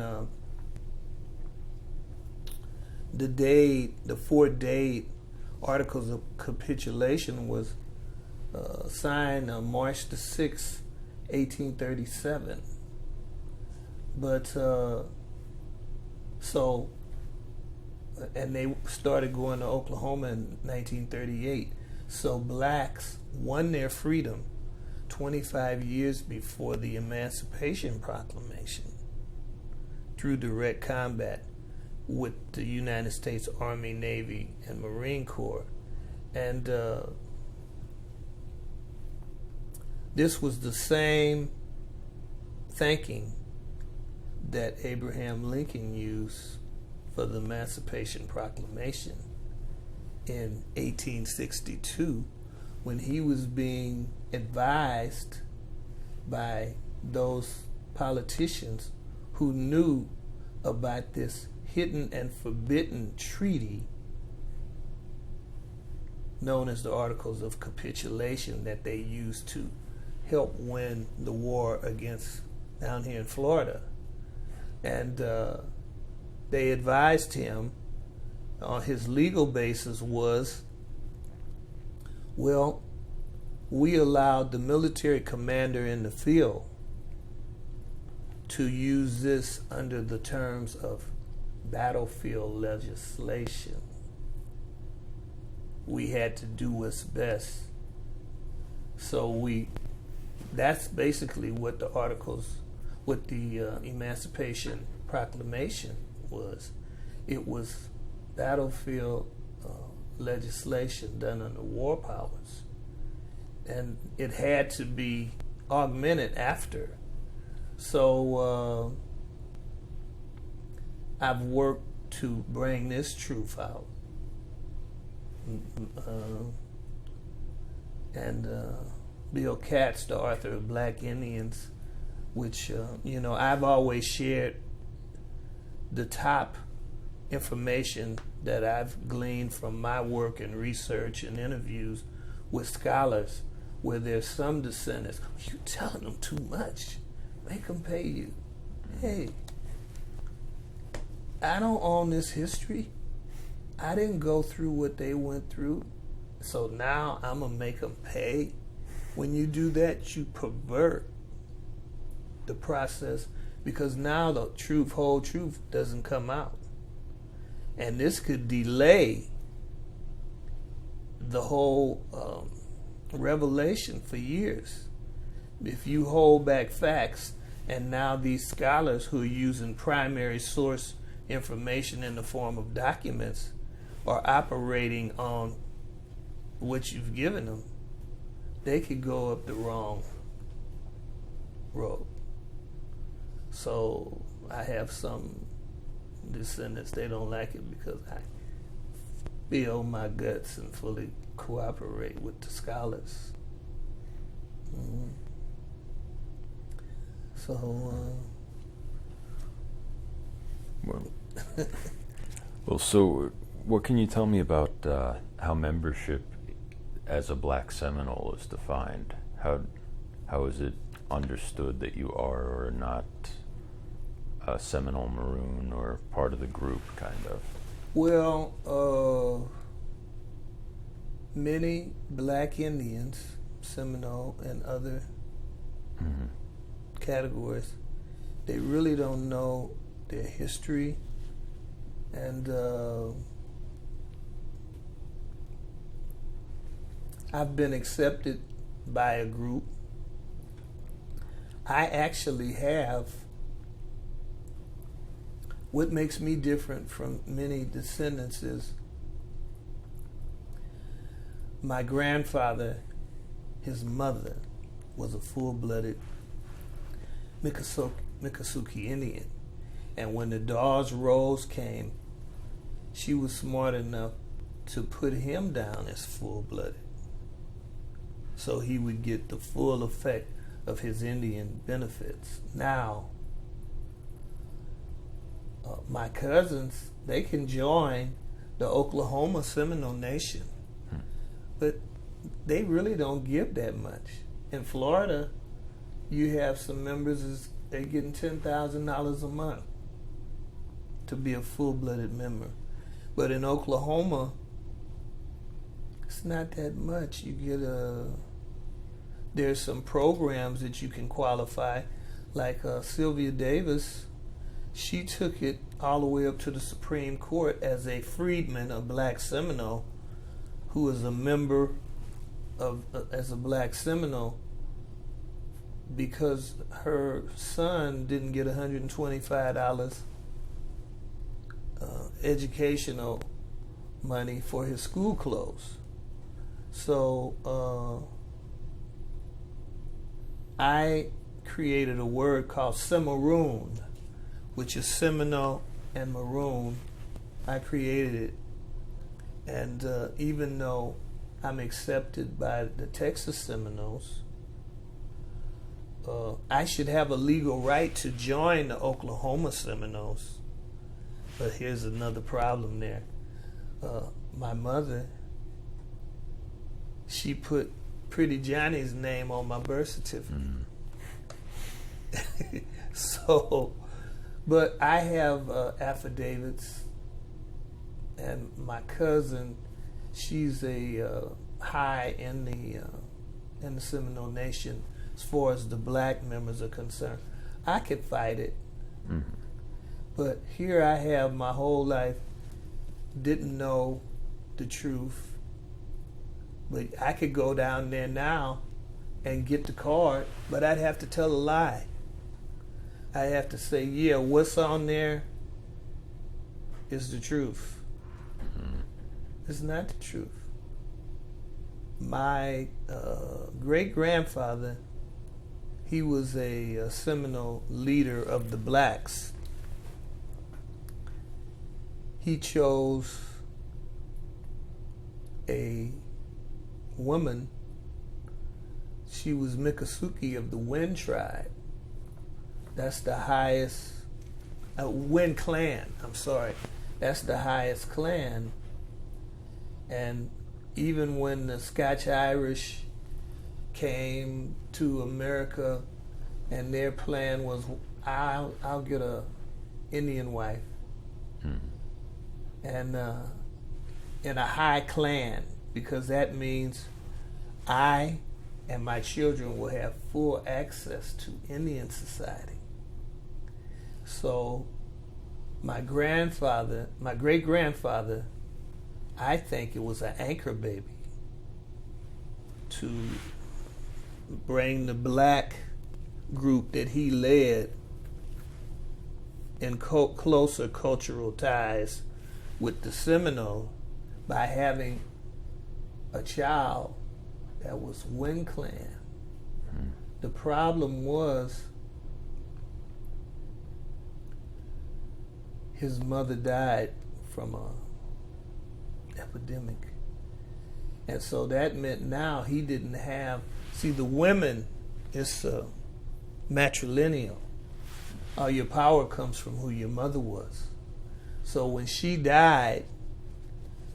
the Fort Dade Articles of Capitulation was signed on March the 6th, 1837. But so, and they started going to Oklahoma in 1938. So blacks won their freedom 25 years before the Emancipation Proclamation through direct combat with the United States Army, Navy, and Marine Corps. And this was the same thinking that Abraham Lincoln used for the Emancipation Proclamation in 1862 when he was being advised by those politicians who knew about this hidden and forbidden treaty known as the Articles of Capitulation that they used to help win the war against down here in Florida. And they advised him on his legal basis was, well, we allowed the military commander in the field to use this under the terms of battlefield legislation. We had to do what's best. So that's basically what the Articles, what the Emancipation Proclamation was. It was battlefield legislation done under war powers. And it had to be augmented after. So I've worked to bring this truth out. And Bill Katz, the author of Black Indians, which, I've always shared the top information that I've gleaned from my work and research and interviews with scholars, where there's some descendants, you telling them too much, make them pay you. Hey, I don't own this history. I didn't go through what they went through, so now I'm going to make them pay. When you do that, you pervert the process, because now the whole truth doesn't come out. And this could delay the whole revelation for years. If you hold back facts, and now these scholars who are using primary source information in the form of documents are operating on what you've given them, they could go up the wrong road. So I have some descendants, they don't like it because I feel my guts and fully cooperate with the scholars. Mm-hmm. So what can you tell me about how membership as a Black Seminole is defined? How is it understood that you are or are not a Seminole Maroon or part of the group, kind of? Well, many Black Indians, Seminole and other categories, they really don't know their history, and I've been accepted by a group. I actually have, what makes me different from many descendants is my grandfather, his mother, was a full-blooded Miccosukee Indian. And when the Dawes Rose came, she was smart enough to put him down as full-blooded, so he would get the full effect of his Indian benefits. Now, my cousins, they can join the Oklahoma Seminole Nation, but they really don't give that much. In Florida, you have some members, they're getting $10,000 a month to be a full-blooded member. But in Oklahoma, it's not that much. You get there's some programs that you can qualify, like Sylvia Davis. She took it all the way up to the Supreme Court as a freedman, a Black Seminole, who was a member of as a Black Seminole, because her son didn't get $125 educational money for his school clothes. So I created a word called Cimarron, which is Seminole and Maroon. I created it, and even though I'm accepted by the Texas Seminoles, I should have a legal right to join the Oklahoma Seminoles. But here's another problem there. My mother, she put Pretty Johnny's name on my birth certificate. So, but I have affidavits, and my cousin, she's a high in the Seminole Nation as far as the Black members are concerned. I could fight it. But here I have my whole life, didn't know the truth. But I could go down there now and get the card, but I'd have to tell a lie. I'd have to say, yeah, what's on there is the truth. It's not the truth. My great-grandfather, he was a Seminole leader of the Blacks. he chose a woman. She was Miccosukee of the Wind tribe. That's the highest, Wind clan, I'm sorry. That's the highest clan. And even when the Scotch-Irish came to America and their plan was, I'll get a Indian wife. And in a high clan, because that means I and my children will have full access to Indian society. So my great-grandfather, I think it was an anchor baby to bring the black group that he led in closer cultural ties with the Seminole by having a child that was Wind clan. The problem was his mother died from a epidemic. And so that meant now he didn't have, see, the women, it's matrilineal. All your power comes from who your mother was. So when she died,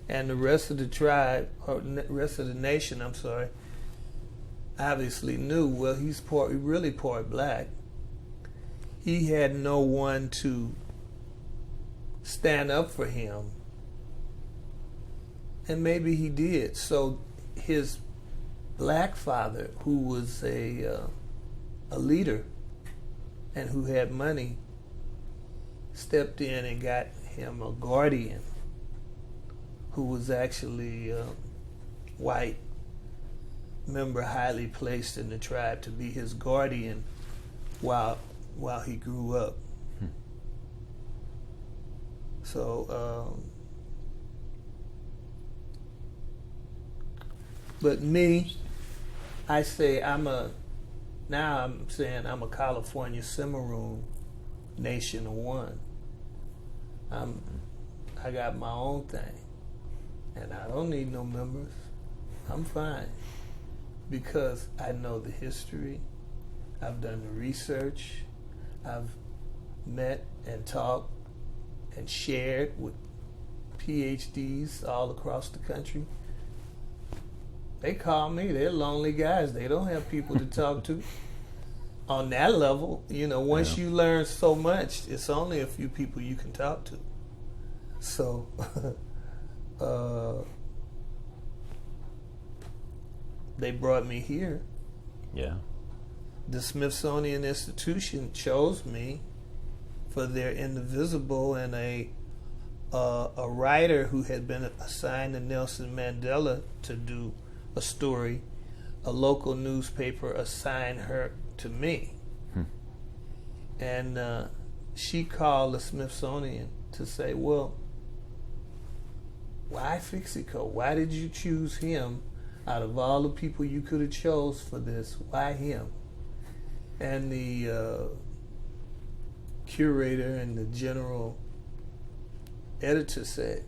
and the rest of the tribe, or rest of the nation, I'm sorry, obviously knew, well, he's really part black. He had no one to stand up for him. And maybe he did. So his black father, who was a leader and who had money, stepped in and got him a guardian who was actually white, member highly placed in the tribe, to be his guardian while he grew up. So, but me, I say I'm a California Cimarron nation of one. I got my own thing, and I don't need no members. I'm fine because I know the history. I've done the research. I've met and talked and shared with PhDs all across the country. They call me, they're lonely guys. They don't have people to talk to. On that level, once you learn so much, it's only a few people you can talk to. So, they brought me here. Yeah. The Smithsonian Institution chose me for their Indivisible, and a writer who had been assigned to Nelson Mandela to do a story, a local newspaper assigned her to me. And she called the Smithsonian to say, well, why Fixico? Why did you choose him out of all the people you could have chose for this? Why him? And the curator and the general editor said,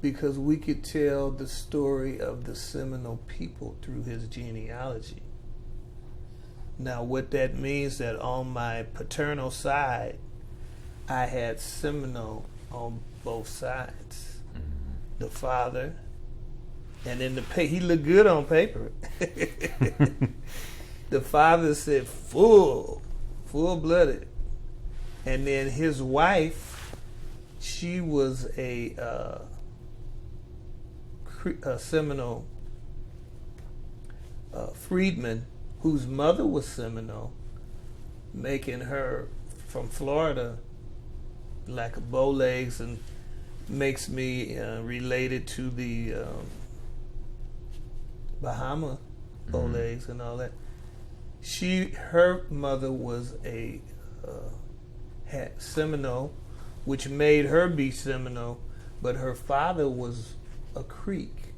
because we could tell the story of the Seminole people through his genealogy. Now, what that means that on my paternal side, I had Seminole on both sides. The father, and in he looked good on paper. The father said full-blooded. And then his wife, she was a Seminole freedman whose mother was Seminole, making her from Florida like a bow legs, and makes me related to the Bahama bow legs and all that. Her mother was a Seminole, which made her be Seminole, but her father was a Creek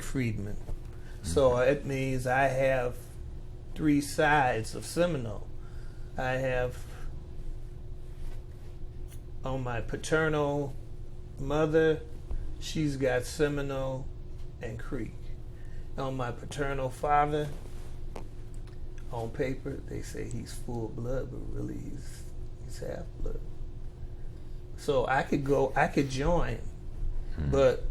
freedman. So it means I have three sides of Seminole. I have on my paternal mother, she's got Seminole and Creek. On my paternal father, on paper, they say he's full blood, but really he's half blood. So I could join, but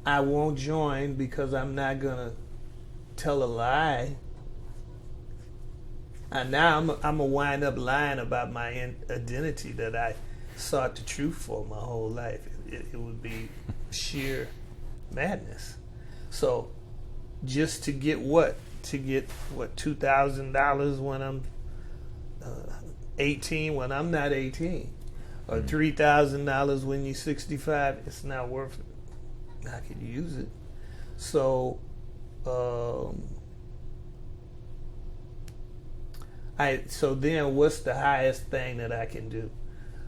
I won't join because I'm not gonna tell a lie. And now I'm gonna wind up lying about my identity that I sought the truth for my whole life. It would be sheer madness. So just to get what $2,000 when I'm 18, when I'm not 18, or $3,000 when you're 65, it's not worth it. I could use it. So so then what's the highest thing that I can do?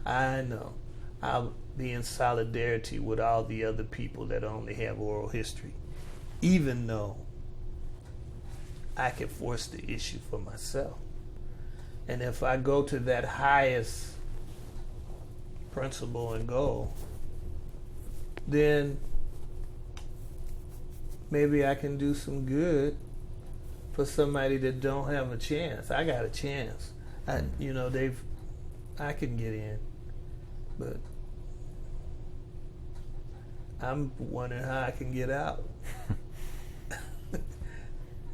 I know I'll be in solidarity with all the other people that only have oral history, even though I can force the issue for myself. And if I go to that highest principle and goal, then maybe I can do some good for somebody that don't have a chance. I got a chance. I can get in, but I'm wondering how I can get out.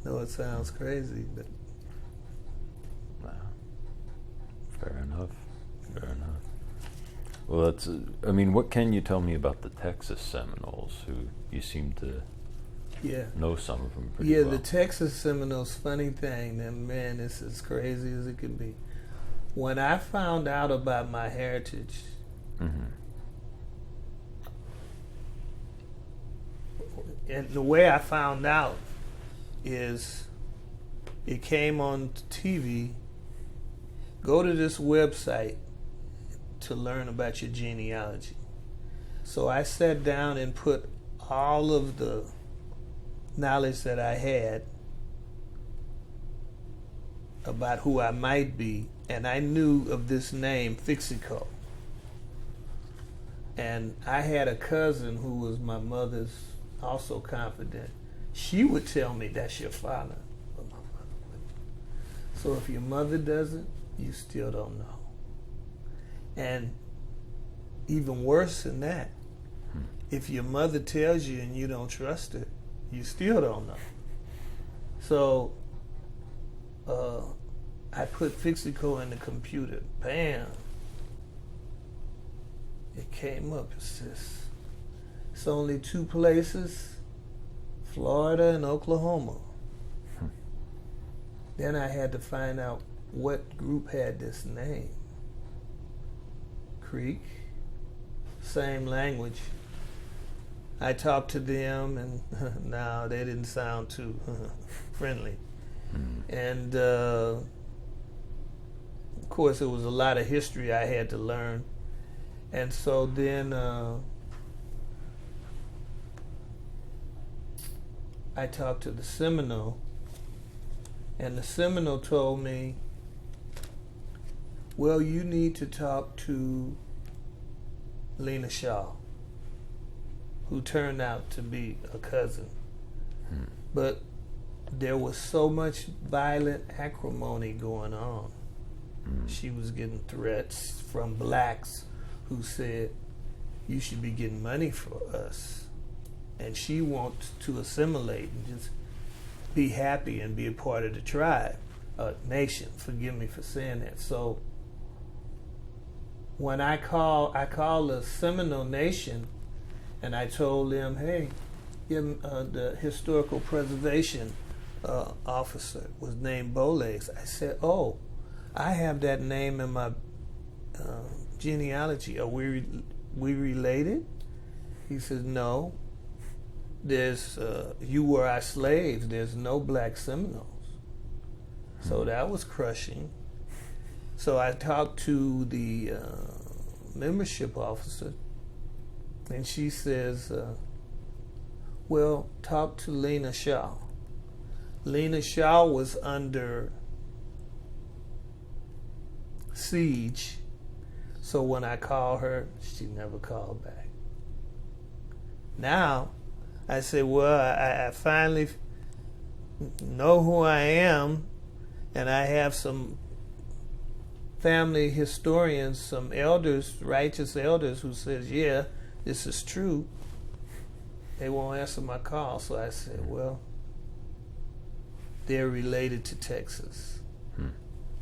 No, it sounds crazy, but wow. Fair enough. Well, what can you tell me about the Texas Seminoles, who you seem to know some of them pretty well? Yeah, the Texas Seminoles, funny thing, and man, it's as crazy as it could be. When I found out about my heritage, and the way I found out is it came on TV. Go to this website to learn about your genealogy. So I sat down and put all of the knowledge that I had about who I might be, and I knew of this name, Fixico. And I had a cousin who was my mother's also confidant. She would tell me, that's your father. But my mother wouldn't. So if your mother doesn't, you still don't know. And even worse than that, if your mother tells you and you don't trust her, you still don't know. So I put Fixico in the computer. Bam. It came up. It says, it's only two places, Florida and Oklahoma. Then I had to find out what group had this name. Creek, same language. I talked to them, and no, they didn't sound too friendly. And of course, it was a lot of history I had to learn. And so then I talked to the Seminole, and the Seminole told me, well, you need to talk to Lena Shaw, who turned out to be a cousin. But there was so much violent acrimony going on. She was getting threats from blacks who said, you should be getting money for us. And she wants to assimilate and just be happy and be a part of the tribe, nation. Forgive me for saying that. So when I called the Seminole Nation, and I told them, hey, the historical preservation officer was named Bowlegs. I said, oh, I have that name in my genealogy. Are we related? He says, no. There's you were our slaves. There's no black Seminoles. So that was crushing. So I talked to the membership officer, and she says, well, talk to Lena Shaw. Lena Shaw was under siege. So when I called her, she never called back. Now, I said, well, I finally know who I am, and I have some family historians, some elders, righteous elders, who says, yeah, this is true. They won't answer my call. So I said, well, they're related to Texas.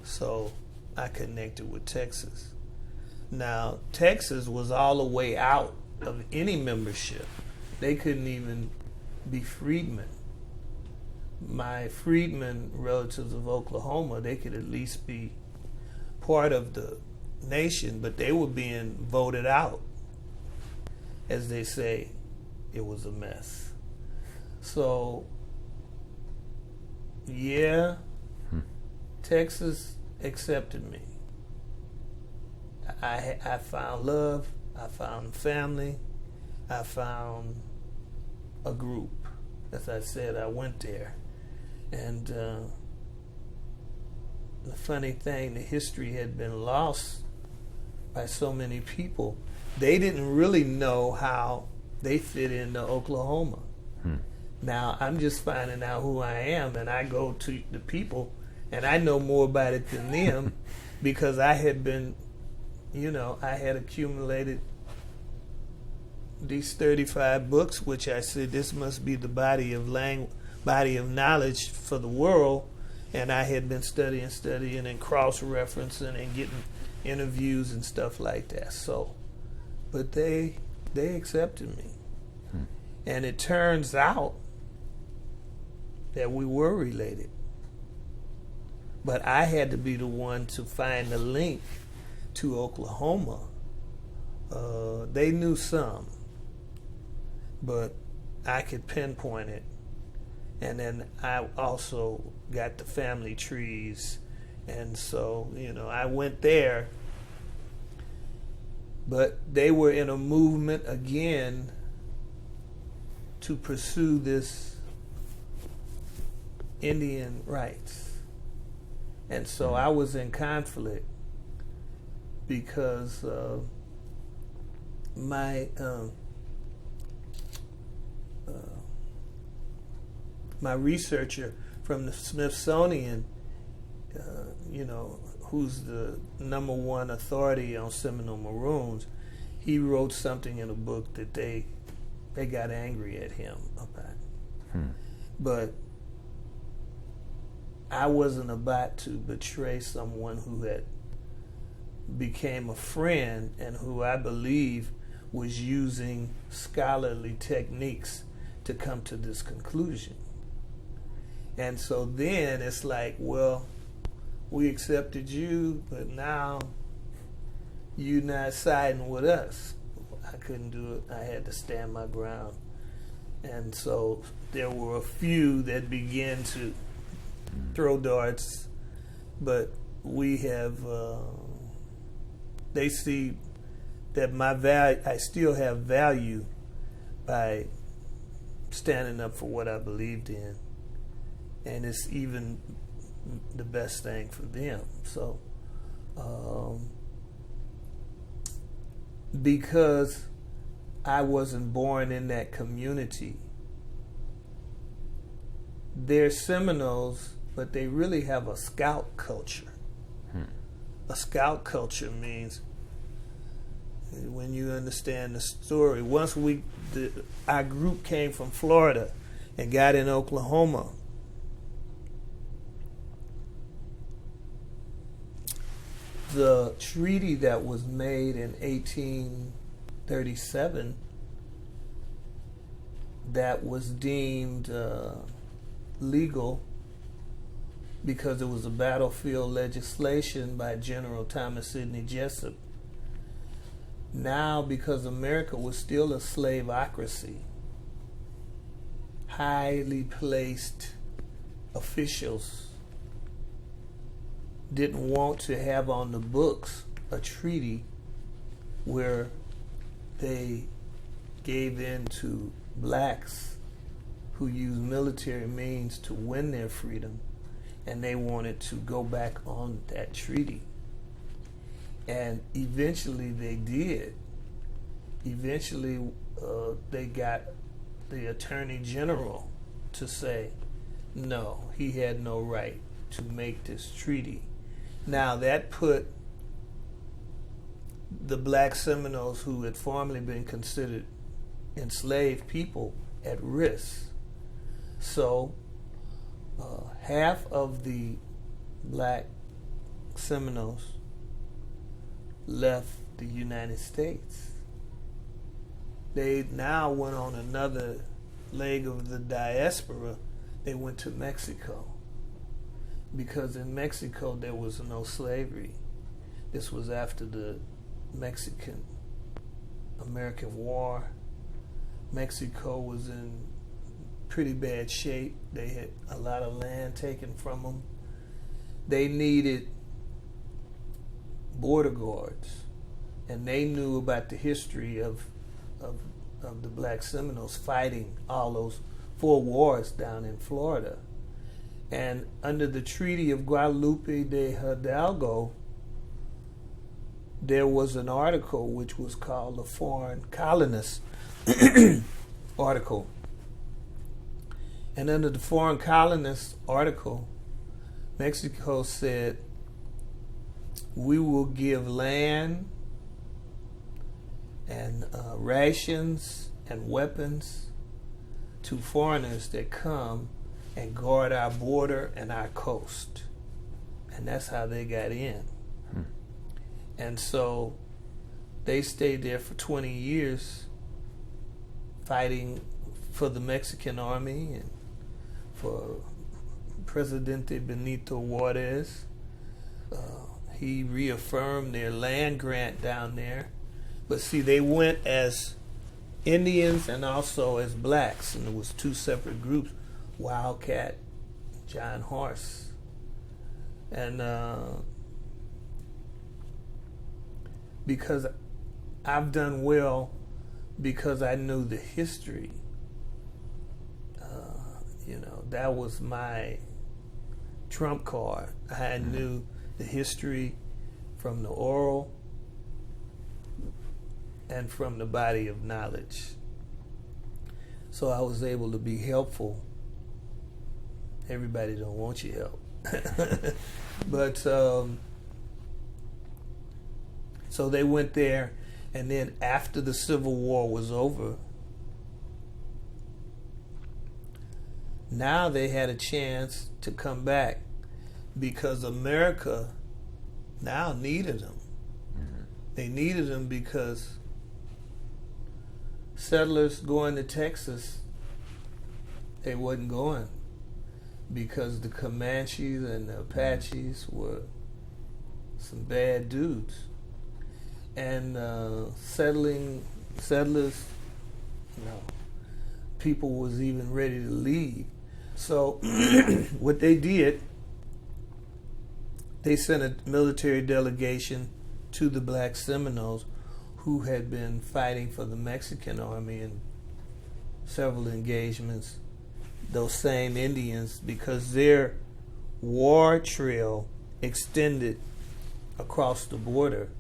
So I connected with Texas. Now, Texas was all the way out of any membership. They couldn't even be freedmen. My freedmen relatives of Oklahoma, they could at least be part of the nation, but they were being voted out. As they say, it was a mess. So, yeah, Texas accepted me. I found love, I found family, I found a group. As I said, I went there. And the funny thing, the history had been lost by so many people. They didn't really know how they fit into Oklahoma. Now, I'm just finding out who I am, and I go to the people, and I know more about it than them because I had been, I had accumulated these 35 books, which I said this must be the body of knowledge for the world, and I had been studying and cross-referencing and getting interviews and stuff like that. So, but they accepted me, and it turns out that we were related. But I had to be the one to find the link to Oklahoma. They knew some, but I could pinpoint it. And then I also got the family trees. And so, I went there. But they were in a movement again to pursue this Indian rights. And so I was in conflict because my researcher from the Smithsonian, who's the #1 authority on Seminole Maroons, he wrote something in a book that they got angry at him about. But I wasn't about to betray someone who had became a friend and who I believe was using scholarly techniques to come to this conclusion. And so then it's like, well, we accepted you, but now you're not siding with us. I couldn't do it. I had to stand my ground. And so there were a few that began to throw darts, but we have, they see that I still have value by standing up for what I believed in. And it's even the best thing for them. So, because I wasn't born in that community, they're Seminoles, but they really have a scout culture. A scout culture means, when you understand the story, once our group came from Florida and got in Oklahoma, the treaty that was made in 1837 that was deemed legal because it was a battlefield legislation by General Thomas Sidney Jessup. Now, because America was still a slaveocracy, highly placed officials didn't want to have on the books a treaty where they gave in to blacks who used military means to win their freedom, and they wanted to go back on that treaty. And eventually they did. Eventually they got the Attorney General to say, no, he had no right to make this treaty. Now that put the black Seminoles, who had formerly been considered enslaved people, at risk. So half of the black Seminoles left the United States. They now went on another leg of the diaspora. They went to Mexico, because in Mexico there was no slavery. This was after the Mexican-American War. Mexico was in pretty bad shape. They had a lot of land taken from them. They needed border guards, and they knew about the history of the black Seminoles fighting all those 4 wars down in Florida. And under the Treaty of Guadalupe de Hidalgo, there was an article which was called the Foreign Colonists article. And under the Foreign Colonists article, Mexico said, we will give land and rations and weapons to foreigners that come and guard our border and our coast. And that's how they got in. And so they stayed there for 20 years fighting for the Mexican army and for Presidente Benito Juarez. He reaffirmed their land grant down there. But see, they went as Indians and also as blacks, and it was 2 separate groups, Wildcat, John Horse. And because I've done well because I knew the history. That was my trump card. I knew the history from the oral and from the body of knowledge. So I was able to be helpful. Everybody don't want your help. But so they went there, and then after the Civil War was over, now they had a chance to come back because America now needed them. They needed them because settlers going to Texas, they wasn't going because the Comanches and the Apaches were some bad dudes. And settlers, people was even ready to leave. So what they did, they sent a military delegation to the black Seminoles who had been fighting for the Mexican army in several engagements, those same Indians, because their war trail extended across the border,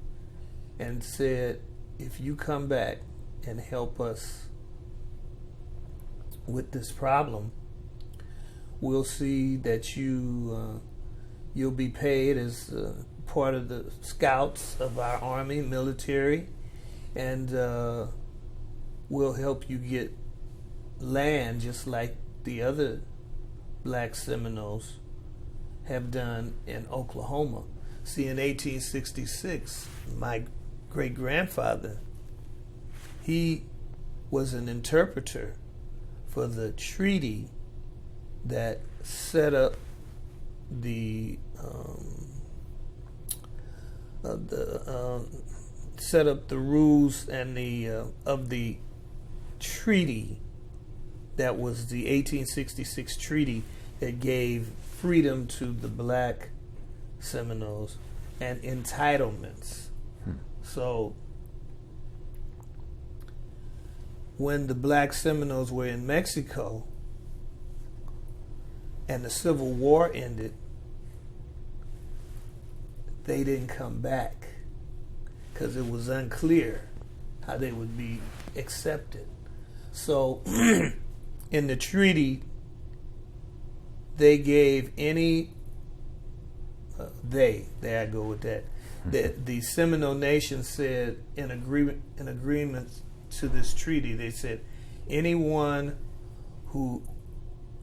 and said, if you come back and help us with this problem, we'll see that you'll be paid as part of the scouts of our army, military, and we'll help you get land just like the other black Seminoles have done in Oklahoma. See, in 1866, my great-grandfather, he was an interpreter for the treaty that set up the rules and of the treaty that was the 1866 treaty that gave freedom to the black Seminoles and entitlements. So when the black Seminoles were in Mexico and the Civil War ended, they didn't come back. because it was unclear how they would be accepted. So in the treaty, they gave any, there I go with that. The Seminole Nation said in agreement to this treaty, they said anyone who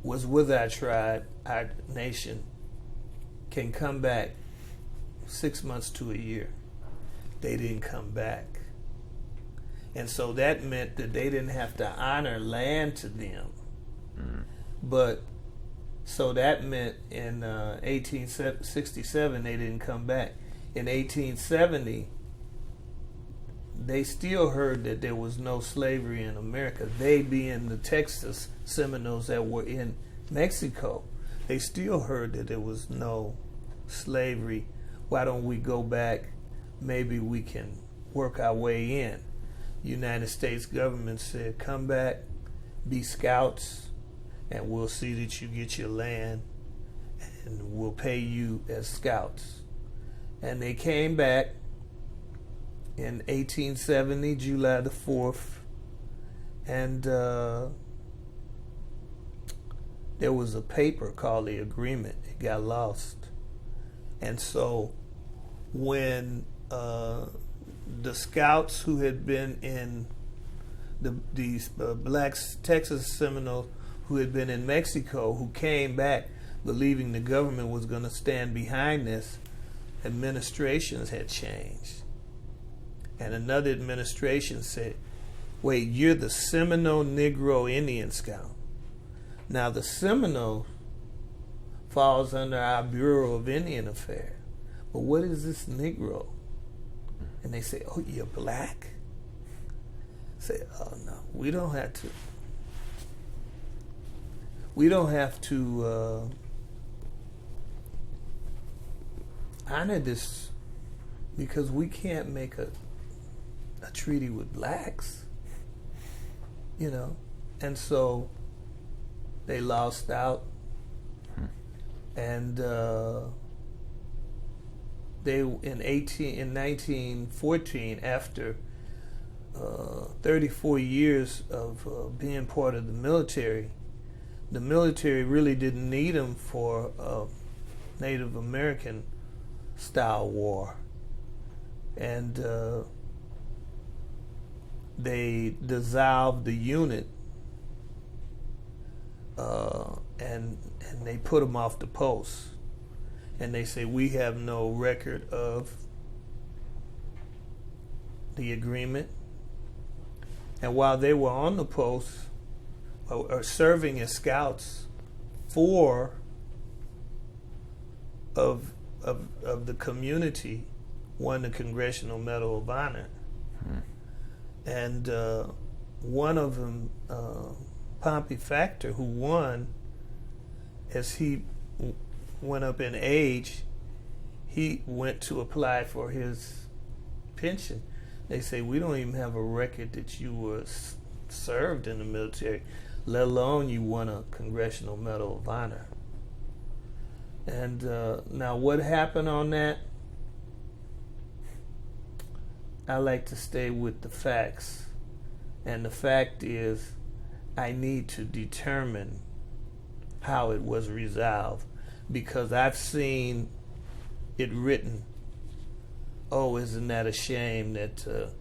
was with our tribe, our nation, can come back 6 months to a year. They didn't come back. And so that meant that they didn't have to honor land to them. But so that meant in 1867 they didn't come back. In 1870, they still heard that there was no slavery in America. They being the Texas Seminoles that were in Mexico, they still heard that there was no slavery. Why don't we go back? Maybe we can work our way in. United States government said, come back, be scouts, and we'll see that you get your land, and we'll pay you as scouts. And they came back in 1870, July the 4th, and there was a paper called the agreement. It got lost. And so when the scouts who had been in these black Texas Seminoles who had been in Mexico, who came back believing the government was going to stand behind this, administrations had changed. And another administration said, wait, you're the Seminole Negro Indian Scout. Now the Seminole falls under our Bureau of Indian Affairs. But what is this Negro? And they say, oh, you're black? Say, oh no, we don't have to. We don't have to honor this because we can't make a treaty with blacks, you know. And so they lost out, and they in 1914, after 34 years of being part of the military really didn't need them for a Native American style war, and they dissolved the unit, and they put them off the post, and they say we have no record of the agreement. And while they were on the post or serving as scouts, 4 of the community won the Congressional Medal of Honor. And one of them, Pompey Factor, who won, as he went up in age, he went to apply for his pension. They say, we don't even have a record that you were served in the military, let alone you won a Congressional Medal of Honor. And now what happened on that? I like to stay with the facts. And the fact is, I need to determine how it was resolved, because I've seen it written, oh, isn't that a shame that the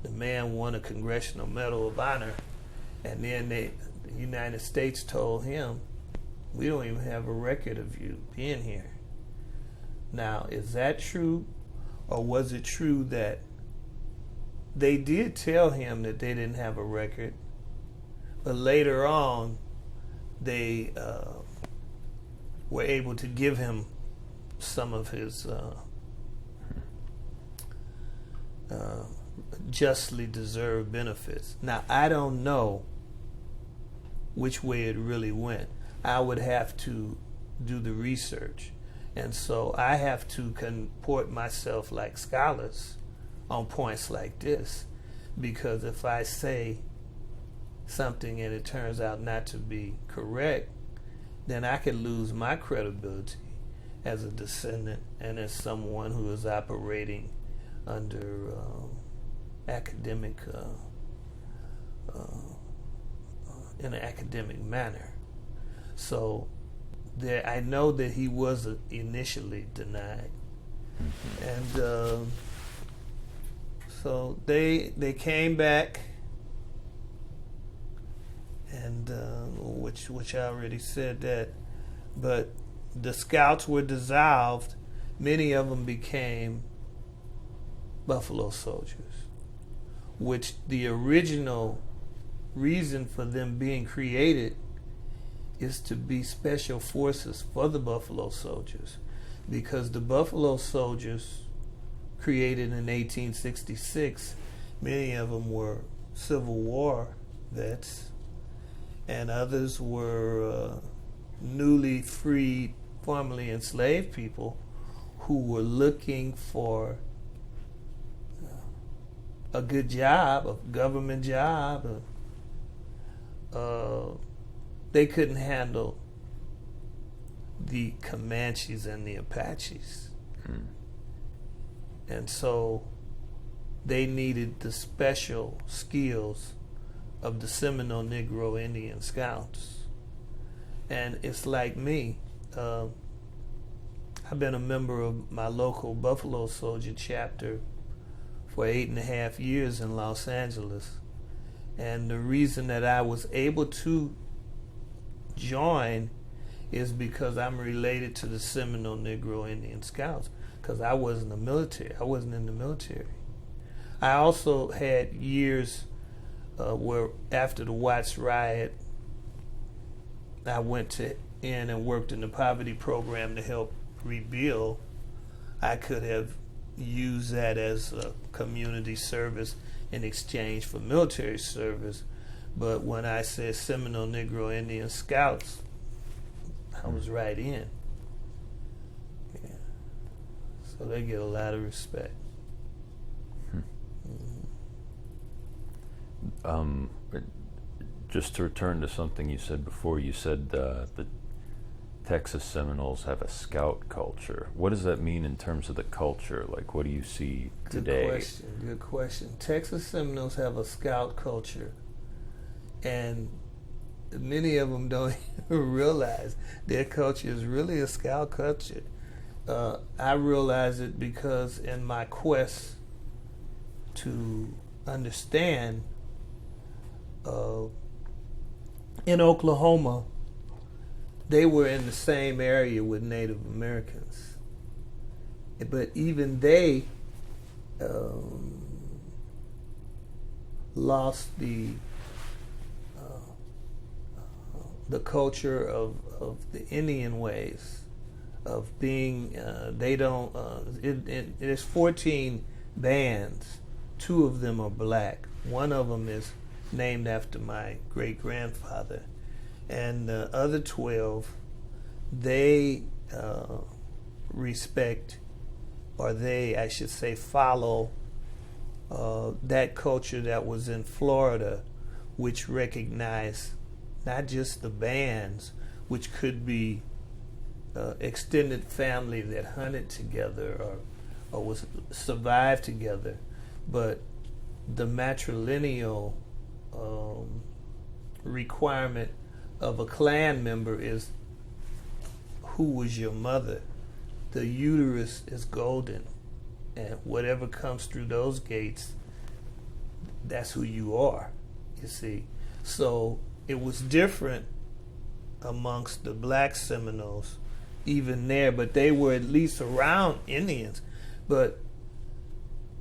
man won a Congressional Medal of Honor, and then the United States told him, we don't even have a record of you being here. Now, is that true, or was it true that they did tell him that they didn't have a record, but later on they were able to give him some of his justly deserved benefits? Now, I don't know which way it really went. I would have to do the research. And so I have to comport myself like scholars on points like this, because if I say something and it turns out not to be correct, then I could lose my credibility as a descendant and as someone who is operating under academic, in an academic manner. So there, I know that he was initially denied, and so they came back, and which I already said that, but the Scouts were dissolved. Many of them became Buffalo Soldiers, which the original reason for them being created is to be special forces for the Buffalo Soldiers, because the Buffalo Soldiers, created in 1866, many of them were Civil War vets, and others were newly freed, formerly enslaved people who were looking for a good job, a government job. They couldn't handle the Comanches and the Apaches. And so they needed the special skills of the Seminole Negro Indian Scouts. And it's like me. I've been a member of my local Buffalo Soldier chapter for 8.5 years in Los Angeles. And the reason that I was able to join is because I'm related to the Seminole Negro Indian Scouts, because I wasn't in the military. I also had years where after the Watts riot, I went in and worked in the poverty program to help rebuild. I could have used that as a community service in exchange for military service, but when I said Seminole Negro Indian Scouts, I was right in. Yeah. So they get a lot of respect. Just to return to something you said before, you said the Texas Seminoles have a scout culture. What does that mean in terms of the culture? Like, what do you see today? Good question. Texas Seminoles have a scout culture, and many of them don't even realize their culture is really a scout culture. I realize it because in my quest to understand, in Oklahoma, they were in the same area with Native Americans. But even they lost the culture of the Indian ways of being. They don't. There's 14 bands. 2 of them are black. One of them is named after my great-grandfather. And the other 12, they respect, or they, I should say, follow that culture that was in Florida, which recognized not just the bands, which could be extended family that hunted together or was survived together, but the matrilineal requirement of a clan member is who was your mother. The uterus is golden, and whatever comes through those gates, that's who you are, you see. So it was different amongst the black Seminoles even there, but they were at least around Indians. But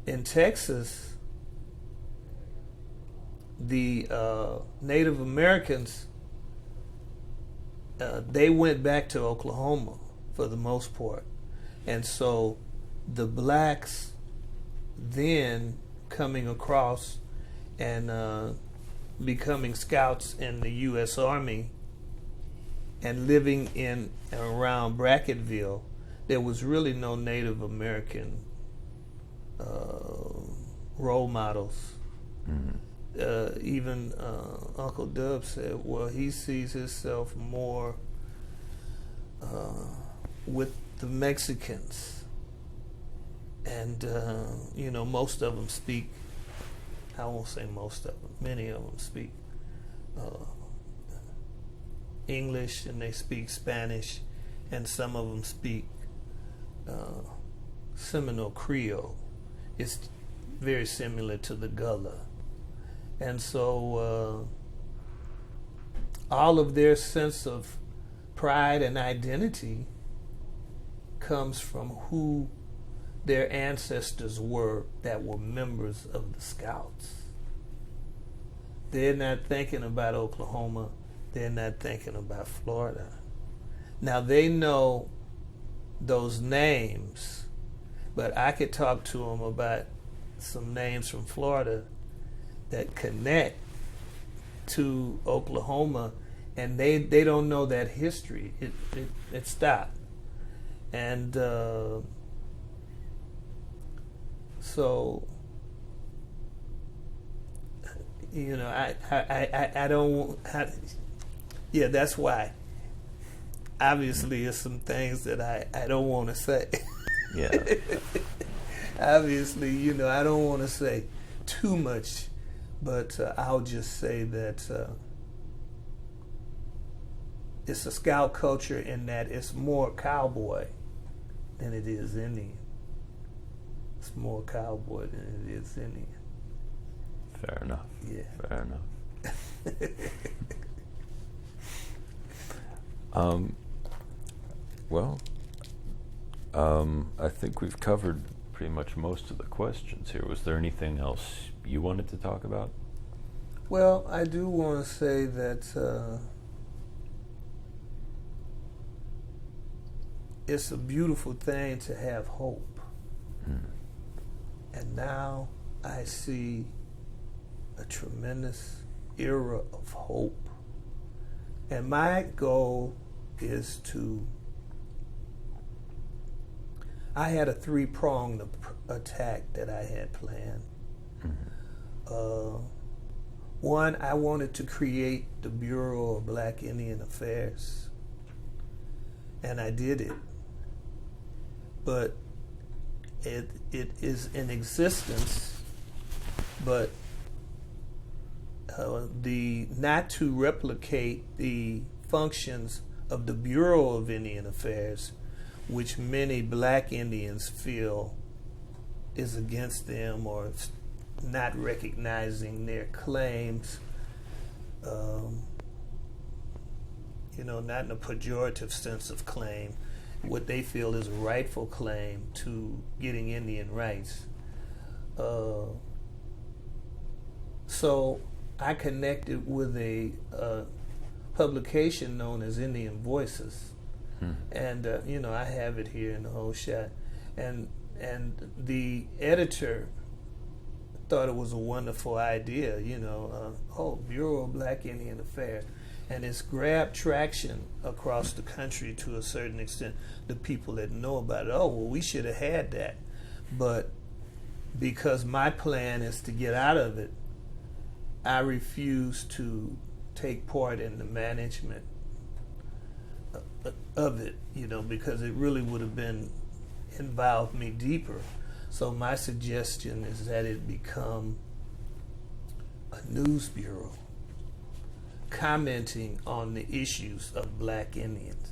in Texas, the Native Americans, they went back to Oklahoma for the most part. And so the blacks then coming across and becoming scouts in the U.S. Army and living in and around Bracketville, there was really no Native American role models. Even Uncle Dub said, well, he sees himself more with the Mexicans. And, most of them speak, I won't say most of them, many of them speak English, and they speak Spanish, and some of them speak Seminole Creole. It's very similar to the Gullah. And so all of their sense of pride and identity comes from who their ancestors were that were members of the Scouts. They're not thinking about Oklahoma. They're not thinking about Florida. Now, they know those names, but I could talk to them about some names from Florida that connect to Oklahoma, and they don't know that history. It stopped. And so, I don't. Yeah, that's why. Obviously, there's some things that I don't want to say. Yeah. Obviously, I don't want to say too much, but I'll just say that it's a Scout culture in that it's more cowboy than it is Indian. It's more cowboy than it is Indian. Fair enough. Yeah. Fair enough. I think we've covered pretty much most of the questions here. Was there anything else you wanted to talk about? Well, I do want to say that it's a beautiful thing to have hope. And now I see a tremendous era of hope. And my goal is to, I had a 3-pronged attack that I had planned. One, I wanted to create the Bureau of Black Indian Affairs. And I did it. But it is in existence, but not to replicate the functions of the Bureau of Indian Affairs, which many black Indians feel is against them or not recognizing their claims, not in a pejorative sense of claim, what they feel is a rightful claim to getting Indian rights. So I connected with a publication known as Indian Voices. And, I have it here in the whole shot. And the editor thought it was a wonderful idea, Bureau of Black Indian Affairs. And it's grabbed traction across the country to a certain extent. The people that know about it, we should have had that. But because my plan is to get out of it, I refuse to take part in the management of it, because it really would have involved me deeper. So my suggestion is that it become a news bureau commenting on the issues of black Indians,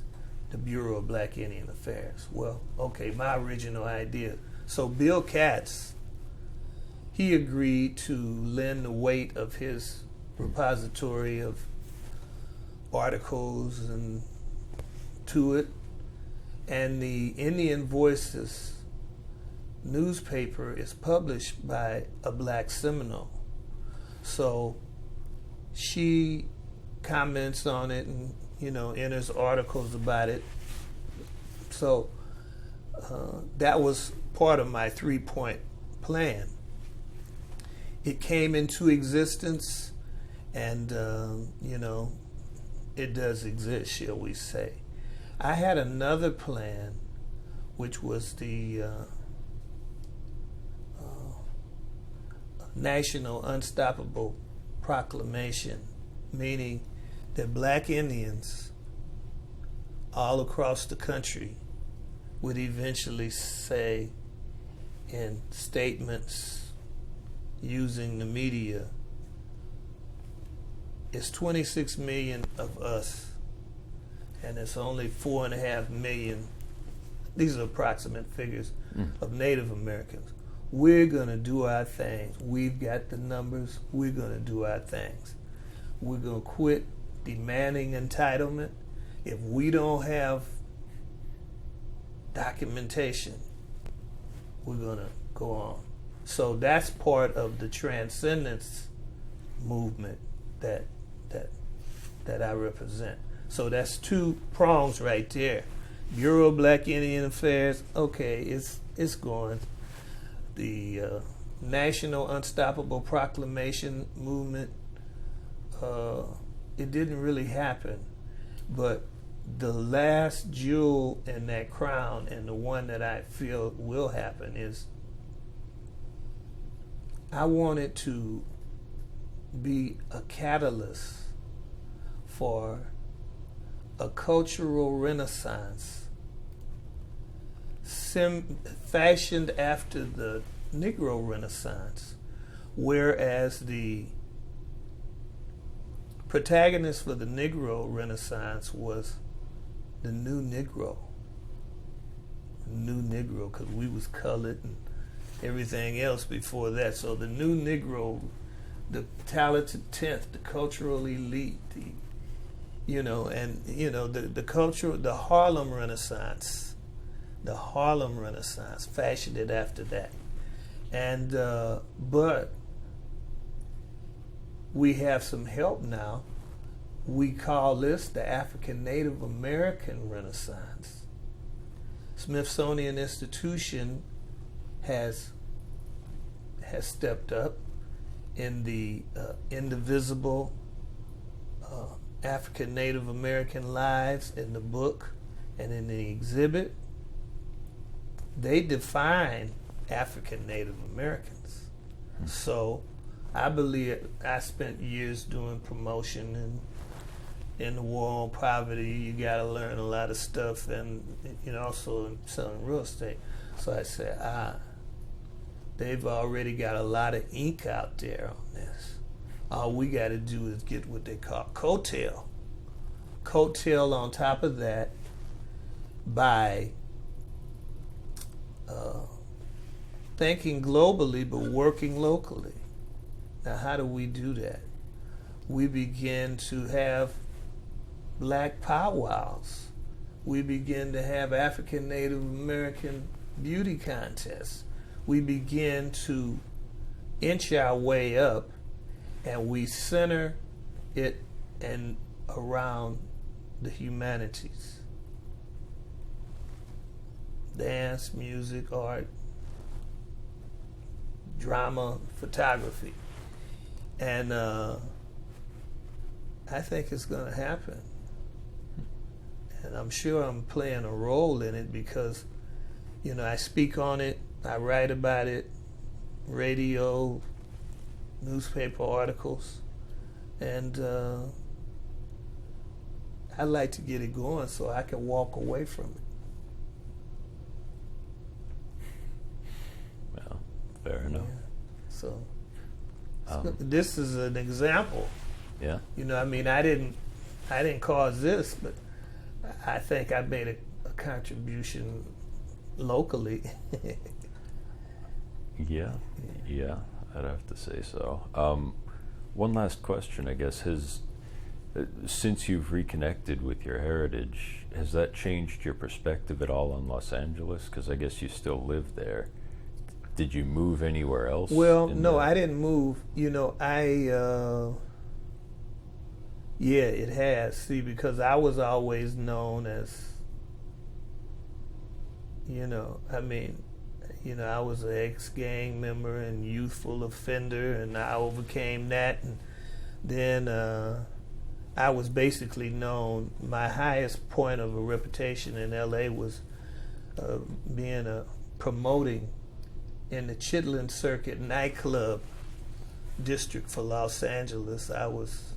the Bureau of Black Indian Affairs. Well, okay, my original idea. So Bill Katz, he agreed to lend the weight of his repository of articles and to it, and the Indian Voices newspaper is published by a black Seminole. So she comments on it and enters articles about it. So that was part of my 3-point plan. It came into existence, and it does exist, shall we say. I had another plan, which was the National Unstoppable Proclamation, meaning that black Indians all across the country would eventually say, in statements using the media. It's 26 million of us, and it's only 4.5 million, these are approximate figures, of Native Americans. We're going to do our things. We've got the numbers. We're going to do our things. We're going to quit demanding entitlement. If we don't have documentation, we're going to go on. So that's part of the transcendence movement that I represent. So that's two prongs right there. Bureau of Black Indian Affairs, okay, it's going. The National Unstoppable Proclamation movement, it didn't really happen, but the last jewel in that crown, and the one that I feel will happen, is I wanted to be a catalyst for a cultural renaissance fashioned after the Negro Renaissance, whereas the protagonist for the Negro Renaissance was the new Negro, because we was colored and everything else before that. So the new Negro, the talented tenth, the cultural elite, the culture, the Harlem Renaissance fashioned it after that. And but we have some help now. We call this the African Native American Renaissance. Smithsonian Institution has stepped up in the indivisible African Native American lives in the book and in the exhibit. They define African Native Americans. So I believe I spent years doing promotion and in the war on poverty. You got to learn a lot of stuff, and also selling real estate. So I said, they've already got a lot of ink out there on this. All we got to do is get what they call coattail on top of that by thinking globally but working locally. Now, how do we do that? We begin to have black powwows. We begin to have African Native American beauty contests. We begin to inch our way up, and we center it and around the humanities. Dance, music, art, drama, photography. And I think it's going to happen. And I'm sure I'm playing a role in it because, I speak on it, I write about it, radio, newspaper articles, and I like to get it going so I can walk away from it. Well, fair enough. Yeah. So this is an example. Yeah. I didn't cause this, but I think I made a contribution locally. Yeah, I'd have to say so. One last question, I guess, since you've reconnected with your heritage, has that changed your perspective at all on Los Angeles? Because I guess you still live there. Did you move anywhere else? Well, no, I didn't move. Yeah, it has. See, because I was always known as, I was an ex-gang member and youthful offender, and I overcame that. And then I was basically known, my highest point of a reputation in L.A. was promoting in the Chitlin Circuit nightclub district for Los Angeles. I was,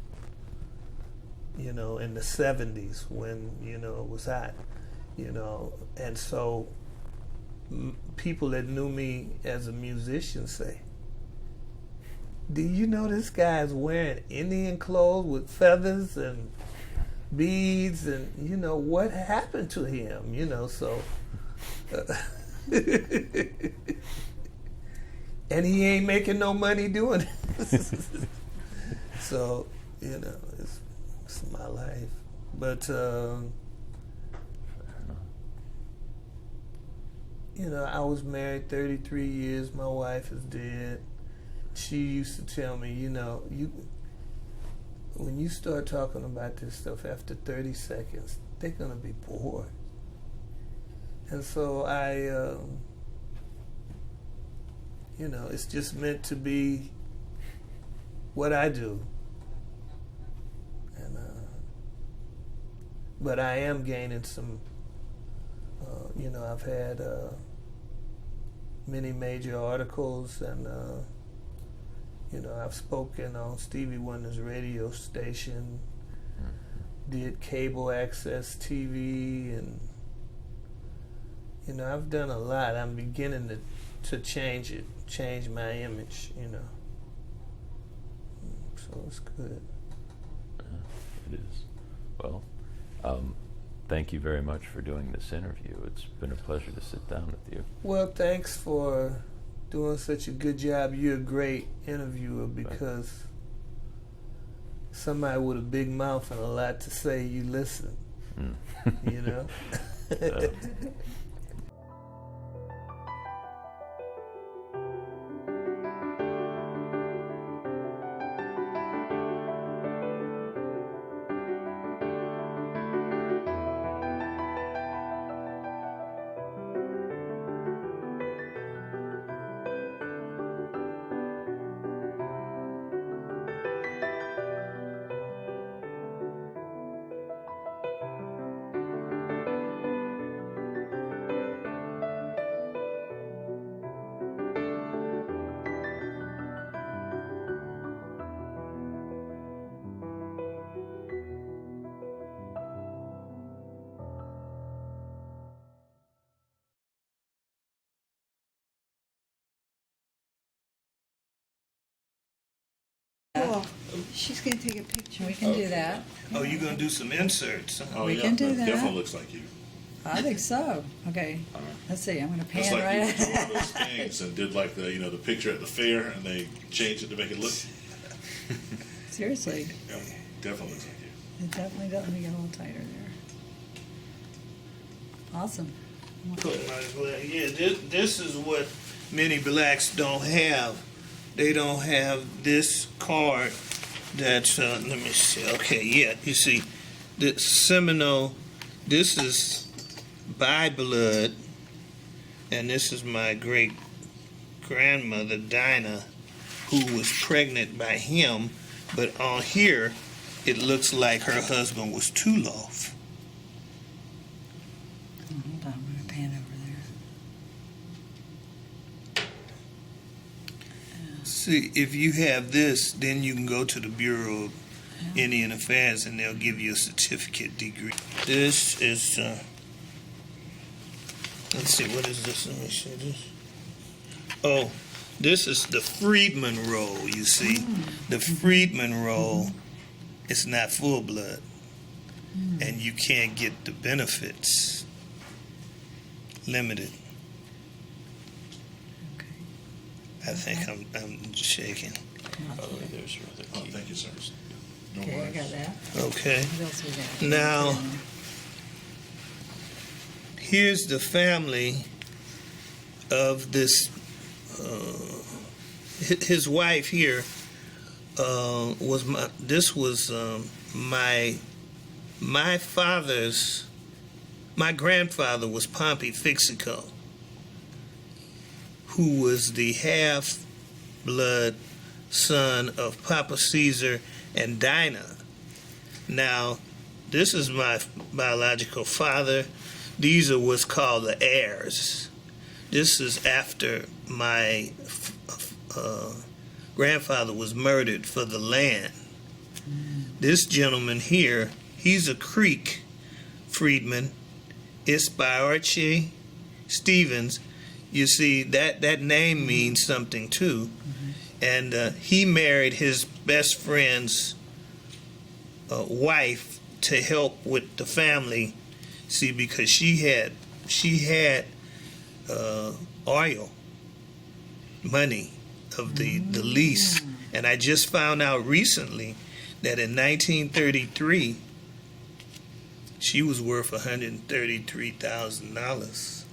in the 70s when, it was hot, and so people that knew me as a musician say, do you know this guy's wearing Indian clothes with feathers and beads, and you know what happened to him, you know, so and he ain't making no money doing it. So, you know, it's my life. But you know, I was married 33 years. My wife is dead. She used to tell me, you know, when you start talking about this stuff after 30 seconds, they're going to be bored. And so you know, it's just meant to be what I do. And but I am gaining some, you know, I've had many major articles, and you know, I've spoken on Stevie Wonder's radio station, did cable access TV, and you know, I've done a lot. I'm beginning to change my image, you know. So it's good. It is. Well, thank you very much for doing this interview. It's been a pleasure to sit down with you. Well, thanks for doing such a good job. You're a great interviewer, because somebody with a big mouth and a lot to say, you listen. You know? Cool. She's going to take a picture. We can do that. Oh, you're going to do some inserts? Huh? Oh, We yeah, can do that. Definitely looks like you. I think so. Okay. All right. Let's see. I'm going to It's pan like right you took one of those things and did like the, you know, the picture at the fair, and they changed it to make it look. Seriously. Yeah, definitely looks like you. It definitely does. Let me get a little tighter there. Awesome. Yeah, this is what many blacks don't have. They don't have this card that's, let me see, okay, yeah, you see, the Seminole, this is by blood, and this is my great-grandmother, Dinah, who was pregnant by him, but on here, it looks like her husband was Tulof. Hold on. I'm going to pan over there. See, if you have this, then you can go to the Bureau of Indian Affairs, and they'll give you a certificate degree. This is, let's see, what is this? Let me see this. Oh, this is the Freedman roll, you see. The Freedman roll is not full blood, and you can't get the benefits. Limited. Okay. I think I'm shaking. Oh, there's your other Oh, key. thank you, sir. No Okay, I worries. got that. Okay. What else we got? Now, here's the family of this. His wife here was my. This was my father's. My grandfather was Phil Fixico, who was the half-blood son of Papa Caesar and Dinah. Now, this is my biological father. These are what's called the heirs. This is after my grandfather was murdered for the land. This gentleman here, he's a Creek freedman. It's by Archie Stevens. you see, that name means something too. And he married his best friend's wife to help with the family. See, because she had oil money of the lease. And I just found out recently that in 1933 she was worth $133,000,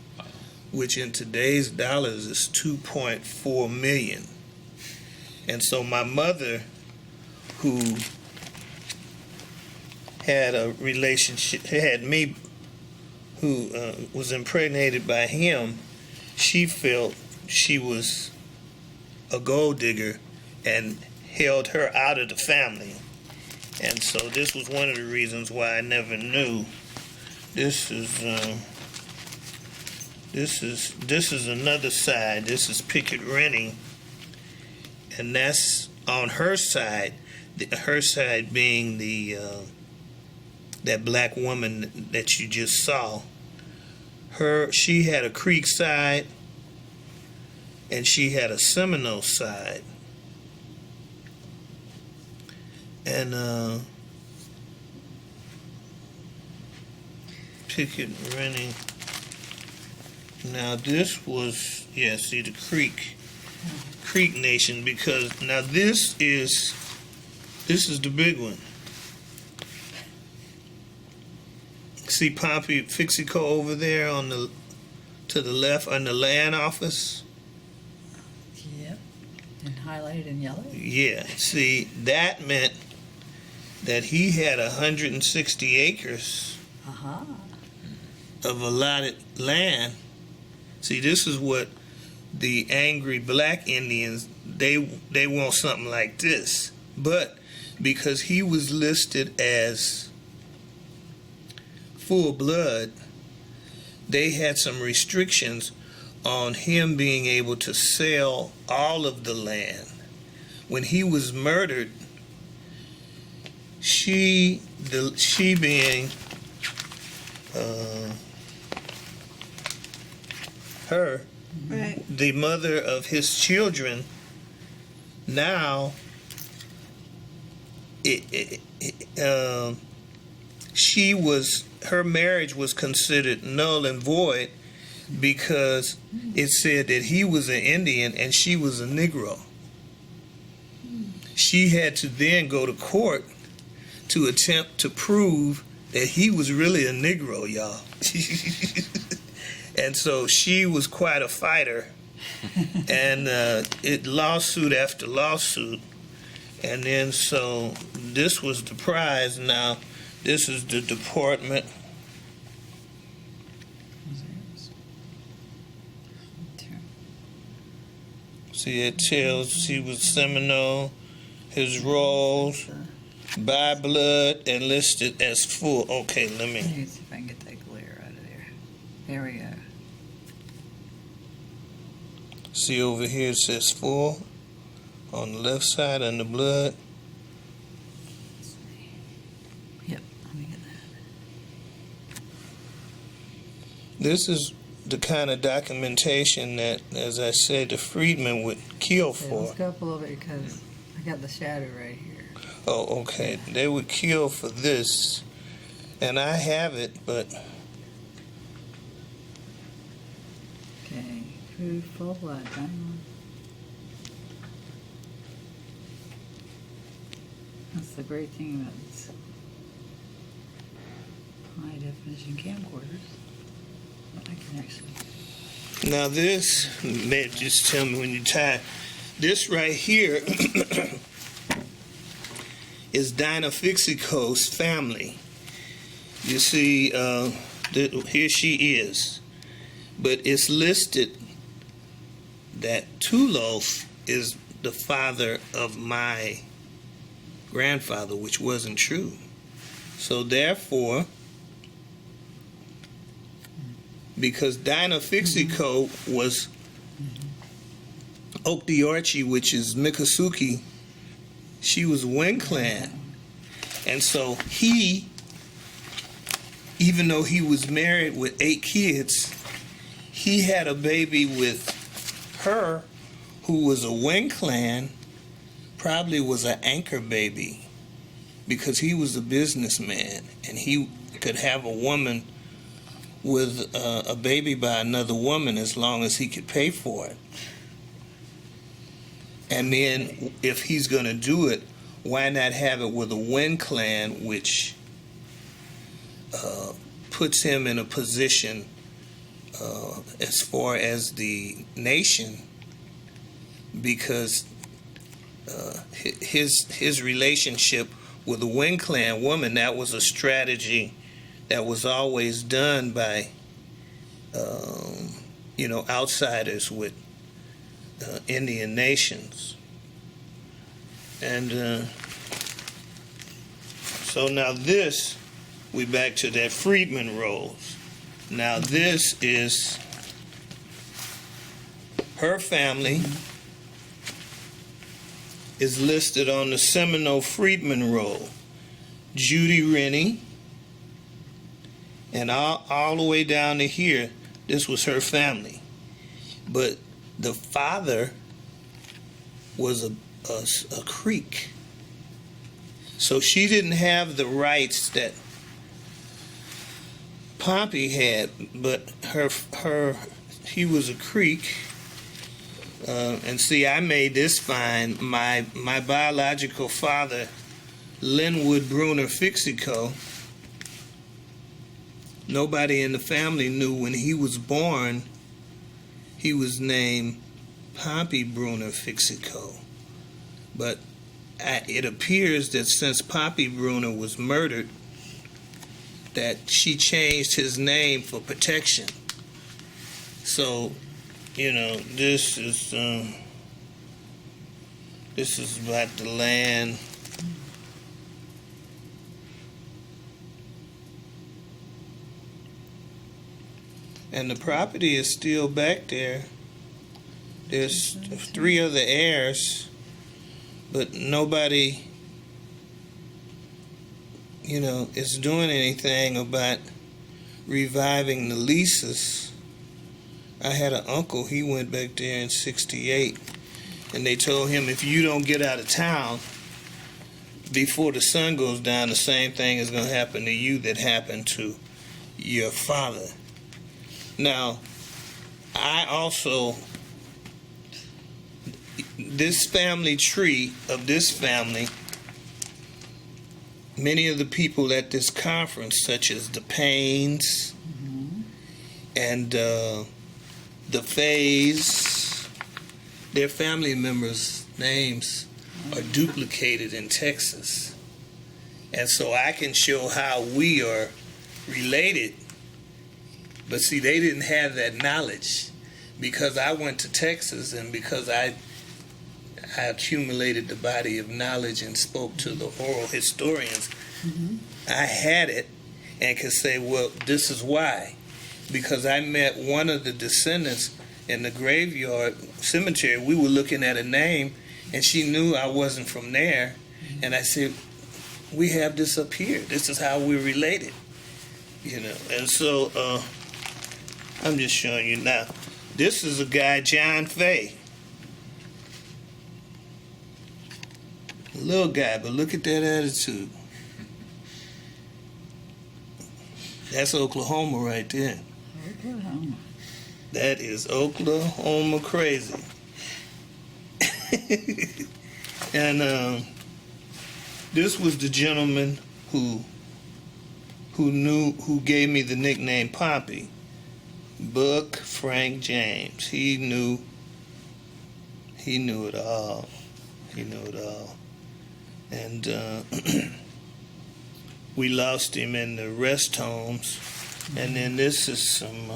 which in today's dollars is $2.4 million. And so my mother, who had a relationship, had me, who was impregnated by him, she felt she was a gold digger and held her out of the family. And so this was one of the reasons why I never knew. This is another side. This is Pickett Rennie, and that's on her side. Her side being the that black woman that you just saw. She had a Creek side, and she had a Seminole side. And Pickett Rennie. Now this was, see, the Creek Nation, because now this is the big one. See Paul Fixico over there to the left on the land office? Yep. And highlighted in yellow? Yeah. See, that meant that he had 160 acres of allotted land. See, this is what the angry black Indians, they want something like this. But because he was listed as full blood, they had some restrictions on him being able to sell all of the land. When he was murdered, she being her, right, the mother of his children, now her marriage was considered null and void because it said that he was an Indian and she was a Negro. She had to then go to court to attempt to prove that he was really a Negro, y'all. And so she was quite a fighter. And lawsuit after lawsuit. And then so this was the prize. Now this is the department. See, it tells he was Seminole, his roles, by blood, and listed as full. Okay, let me see if I can get that glare out of there. There we go. see over here, it says full on the left side on the blood. Yep, let me get that. This is the kind of documentation that, as I said, the freedmen would kill for. Let's go up a little bit because I got the shadow right here. Oh, okay. They would kill for this. And I have it, but Okay, food, full blood, diamond. That's the great thing about this high definition camcorders. I can actually. now this, man, just tell me when you tie. This right here is Dinah Fixico's family. You see, here she is. But it's listed that Tulof is the father of my grandfather, which wasn't true. So therefore, because Dinah Fixico was Okdiochi, which is Miccosukee, she was Wing Clan. And so he, even though he was married with 8 kids, he had a baby with her, who was a Wing clan, probably was an anchor baby, because he was a businessman and he could have a woman with a baby by another woman as long as he could pay for it. And then if he's going to do it, why not have it with a Wing clan, which puts him in a position as far as the nation, because his relationship with the Wing clan woman, that was a strategy that was always done by outsiders with Indian nations. And so now this, we back to that freedman rolls. Now this is her family is listed on the Seminole freedman roll. Judy Rennie, and all the way down to here, this was her family. But the father was a Creek. So she didn't have the rights that Pompey had, but he was a Creek. And see, I made this find. My biological father, Linwood Bruner Fixico, nobody in the family knew when he was born, he was named Pompey Bruner Fixico. But it appears that since Pompey Bruner was murdered, that she changed his name for protection. So, this is about the land. And the property is still back there. There's 3 other heirs, but nobody, is doing anything about reviving the leases. I had an uncle, he went back there in 68, and they told him, if you don't get out of town before the sun goes down, the same thing is going to happen to you that happened to your father. Now, I also, this family tree of this family, many of the people at this conference, such as the Paynes and the Fays, their family members' names are duplicated in Texas. And so I can show how we are related. But see, they didn't have that knowledge, because I went to Texas and because I accumulated the body of knowledge and spoke to the oral historians. I had it and could say, well, this is why. Because I met one of the descendants in the graveyard cemetery. We were looking at a name and she knew I wasn't from there. And I said, we have this up here. This is how we're related. And so I'm just showing you now. This is a guy, John Fay. A little guy, but look at that attitude. That's Oklahoma right there. Oklahoma. That is Oklahoma crazy. And this was the gentleman who gave me the nickname Pompey. Buck Frank James. He knew it all. He knew it all. And we lost him in the rest homes. And then this is some,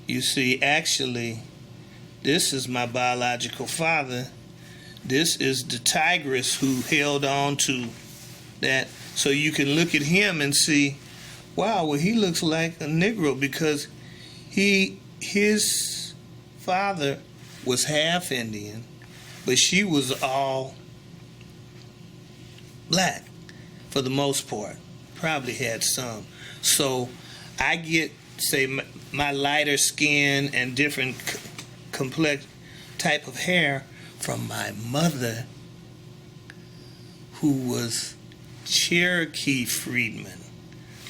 you see, actually, this is my biological father. This is the tigress who held on to that. So you can look at him and see, wow, well, he looks like a Negro, because his father was half Indian, but she was all black for the most part. Probably had some. So I get say my lighter skin and different complex type of hair from my mother, who was Cherokee freedman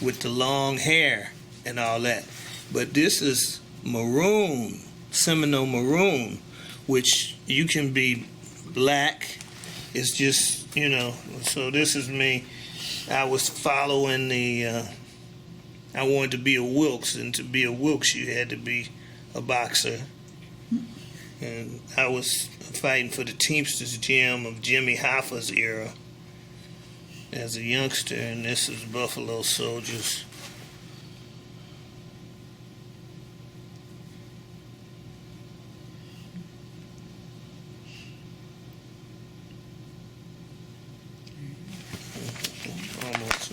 with the long hair and all that. But this is maroon, Seminole maroon, which you can be black. It's just, you know, so this is me. I was following I wanted to be a Wilkes, and to be a Wilkes, you had to be a boxer. And I was fighting for the Teamsters Gym of Jimmy Hoffa's era as a youngster, and this is Buffalo Soldiers. Almost.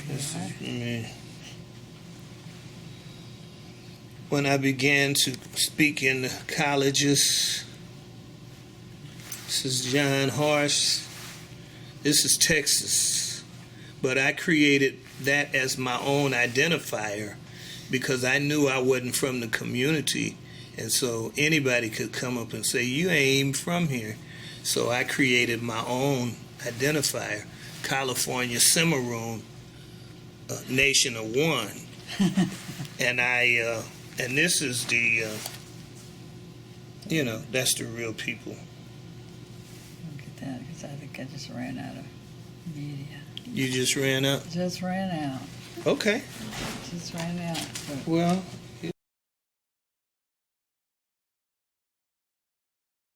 This is me. When I began to speak in the colleges, this is John Horst. This is Texas. But I created that as my own identifier because I knew I wasn't from the community. And so anybody could come up and say, you ain't even from here. So I created my own identifier, California Cimarron, Nation of One. And this is the, that's the real people. Look at that, because I think I just ran out of media. You just ran out? Just ran out. Okay. Just ran out. But Well,